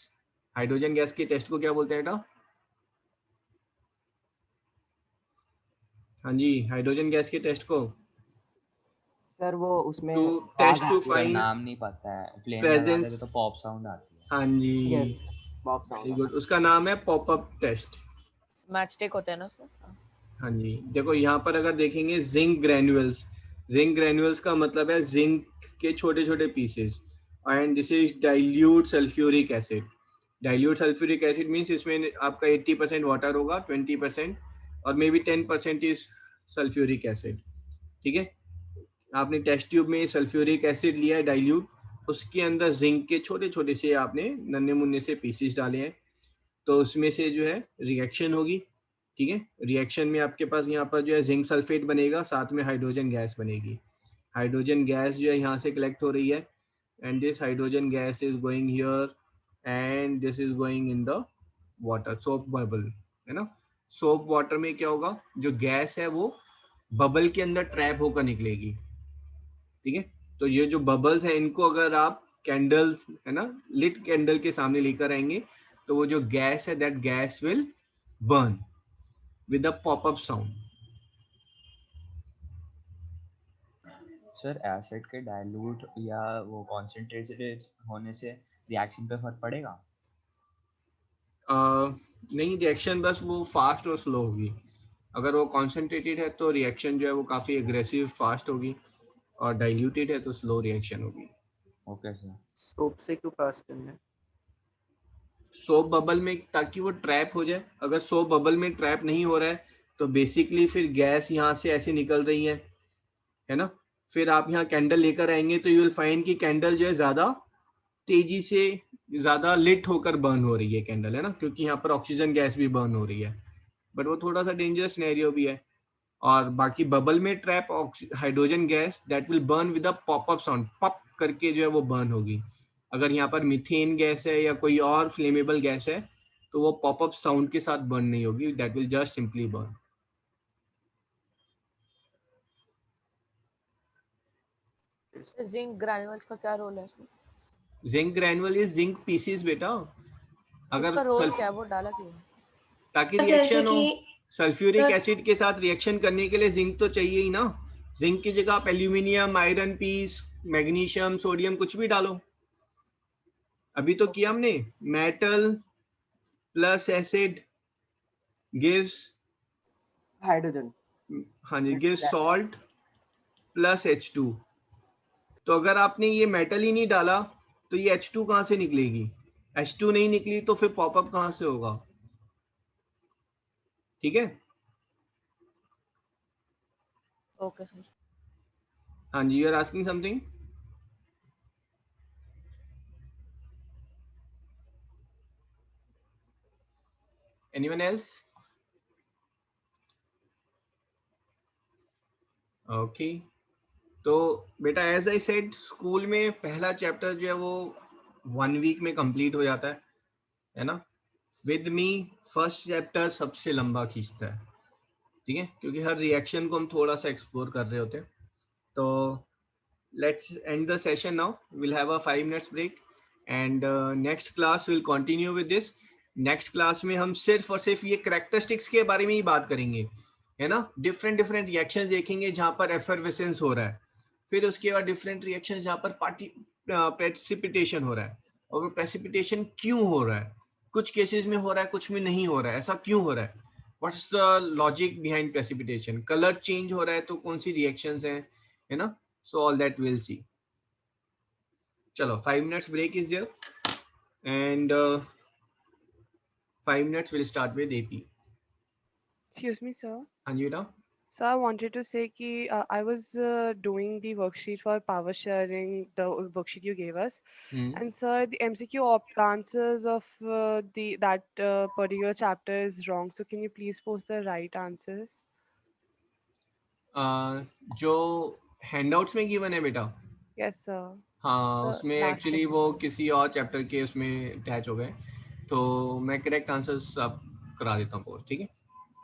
hydrogen gas के टेस्ट को क्या बोलते हैं बेटा? हाँ जी, हाइड्रोजन गैस के टेस्ट को सर वो उसमें टू टेस्ट टू उसका फाइंड नाम नहीं पता है, फ्लेम प्रेजेंस, लगाते तो पॉप साउंड आती है। हाँ जी, पॉप वेरी गुड, उसका नाम है पॉपअप टेस्ट। मैच टेक होता है ना उसमें। हाँ जी, देखो यहाँ पर अगर देखेंगे जिंक ग्रैन्यूल्स का मतलब है जिंक के छोटे छोटे pieces, and this is dilute sulphuric acid. Dilute sulphuric acid means इसमें आपका 80% वाटर होगा, 20% और may be 10% is sulphuric acid, ठीक है। आपने टेस्ट ट्यूब में सल्फ्यूरिक एसिड लिया है डाइल्यूट, उसके अंदर जिंक के छोटे छोटे से आपने नन्हे मुन्ने से पीसेस डाले हैं, तो उसमें से जो है रिएक्शन होगी, ठीक है। रिएक्शन में आपके पास यहाँ पर जो है जिंक सल्फेट बनेगा, साथ में हाइड्रोजन गैस बनेगी। हाइड्रोजन गैस जो है यहाँ से कलेक्ट हो रही है, and this hydrogen gas is going here and this is going in the water, soap bubble, है ना। सोप वाटर में क्या होगा, जो गैस है वो बबल के अंदर ट्रैप होकर निकलेगी, ठीक है। तो ये जो बबल्स हैं, इनको अगर आप कैंडल्स, है ना, लिट कैंडल के सामने लेकर आएंगे, तो वो जो गैस है, that gas will burn with a popup sound. Sir acid के डाइल्यूट या वो कॉन्सेंट्रेटेड होने से रिएक्शन पे फर्क पड़ेगा? नहीं, रिएक्शन बस वो फास्ट और स्लो होगी। अगर वो कॉन्सेंट्रेटेड है तो रिएक्शन जो है वो काफी एग्रेसिव फास्ट होगी, और डाइल्यूटेड है तो स्लो रिएक्शन होगी। Okay sir. सोप से क्यों पास करना है? सोप बबल में, ताकि वो ट्रैप हो जाए। अगर सोप बबल में ट्रैप नहीं हो रहा है तो बेसिकली फिर गैस यहाँ से ऐसे निकल रही है ना। फिर आप यहाँ कैंडल लेकर आएंगे तो यू विल फाइंड कि कैंडल जो है ज्यादा तेजी से, ज्यादा लिट होकर बर्न हो रही है कैंडल, है ना, क्योंकि यहाँ पर ऑक्सीजन गैस भी बर्न हो रही है, बट वो थोड़ा सा डेंजरस सिनेरियो भी है। और बाकी बबल में trap hydrogen gas that will burn with a popup sound, pop करके जो है वो बर्न होगी। अगर यहाँ पर मीथेन गैस है या कोई और फ्लेमेबल गैस है तो वो पॉपअप साउंड के साथ बर्न नहीं होगी, that will just simply burn. Zinc granules का क्या रोल है इसमें? जिंक ग्रैनुअल इज जिंक पीसेस बेटा। अगर उसका रोल क्या है, वो डाला क्यों? ताकि जैसे रिएक्शन हो, कि सल्फ्यूरिक सर एसिड के साथ रिएक्शन करने के लिए जिंक तो चाहिए ही ना। जिंक की जगह आप aluminium, iron piece, magnesium, sodium कुछ भी डालो। अभी तो किया हमने, metal plus acid gives hydrogen, हाँ जी, गिव्स सॉल्ट प्लस H2। तो अगर आपने ये मेटल ही नहीं डाला तो ये H2 कहाँ से निकलेगी, H2 नहीं निकली तो फिर पॉपअप कहाँ से होगा? ठीक है, ओके सर। हाँ जी, you are asking something? Anyone else? Okay, तो बेटा एज आई सेड, स्कूल में पहला चैप्टर जो है वो 1 वीक में कंप्लीट हो जाता है ना? विद मी फर्स्ट चैप्टर सबसे लंबा खींचता है, ठीक है, क्योंकि हर रिएक्शन को हम थोड़ा सा एक्सप्लोर कर रहे होते हैं। तो let's end the session now. We'll have a 5 minutes break and next class we'll continue with this. Next class में हम सिर्फ और सिर्फ ये कैरेक्टरिस्टिक्स के बारे में ही बात करेंगे, है ना? डिफरेंट डिफरेंट रिएक्शंस देखेंगे जहां पर एफर्वेसेंस हो रहा है, फिर उसके बाद डिफरेंट रिएक्शंस जहां पर प्रेसिपिटेशन हो रहा है, और वो प्रेसिपिटेशन क्यों हो रहा है, कुछ केसेस में हो रहा है, कुछ में नहीं हो रहा है, ऐसा क्यों हो रहा है, what's the logic behind precipitation, colour change हो रहा है तो कौन सी रिएक्शंस हैं, है ना? So all that we'll see. Chalo, 5 minutes break is there, and 5 minutes we'll start with AP. Excuse me, sir. Anjita? So I wanted to say कि I was doing the worksheet for power sharing, the worksheet you gave us, and sir, the MCQ answers of that particular chapter is wrong. So can you please post the right answers? जो हैंडआउट्स में गिवन है बेटा, Yes, sir. हाँ, The उसमें last एक्चुअली वो exercise. किसी और चैप्टर के उसमें अटैच हो गए, तो मैं करेक्ट आंसर्स आप करा देता हूँ पोस्ट, ठीक है?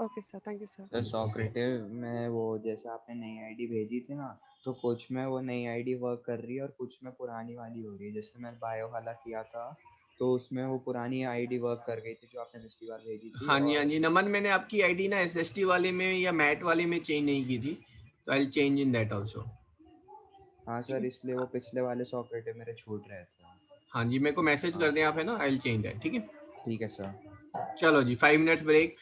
Okay, sir. Thank you, sir. तो सॉक्रेटिव में वो जैसे आपने नई आईडी भेजी थी ना, तो कुछ में वो नई आईडी वर्क कर रही है और कुछ में पुरानी वाली हो रही है। जैसे मैंने बायो वाला किया था तो उसमें वो पुरानी आईडी वर्क कर गई थी जो आपने पिछली बार भेजी थी। हाँ जी, हाँ जी नमन, मैंने आपकी आईडी ना SST वाले में या मैट वाले में चेंज नहीं की थी, तो I will change in that also. हाँ सर, इसलिए वो पिछले वाले सॉक्रेटिव मेरे छूट रहे थे। हाँ जी, मेरे को मैसेज कर दें आप, है ना? आई विल चेंज दैट, ठीक है? ठीक है सर। चलो जी, 5 मिनट्स ब्रेक।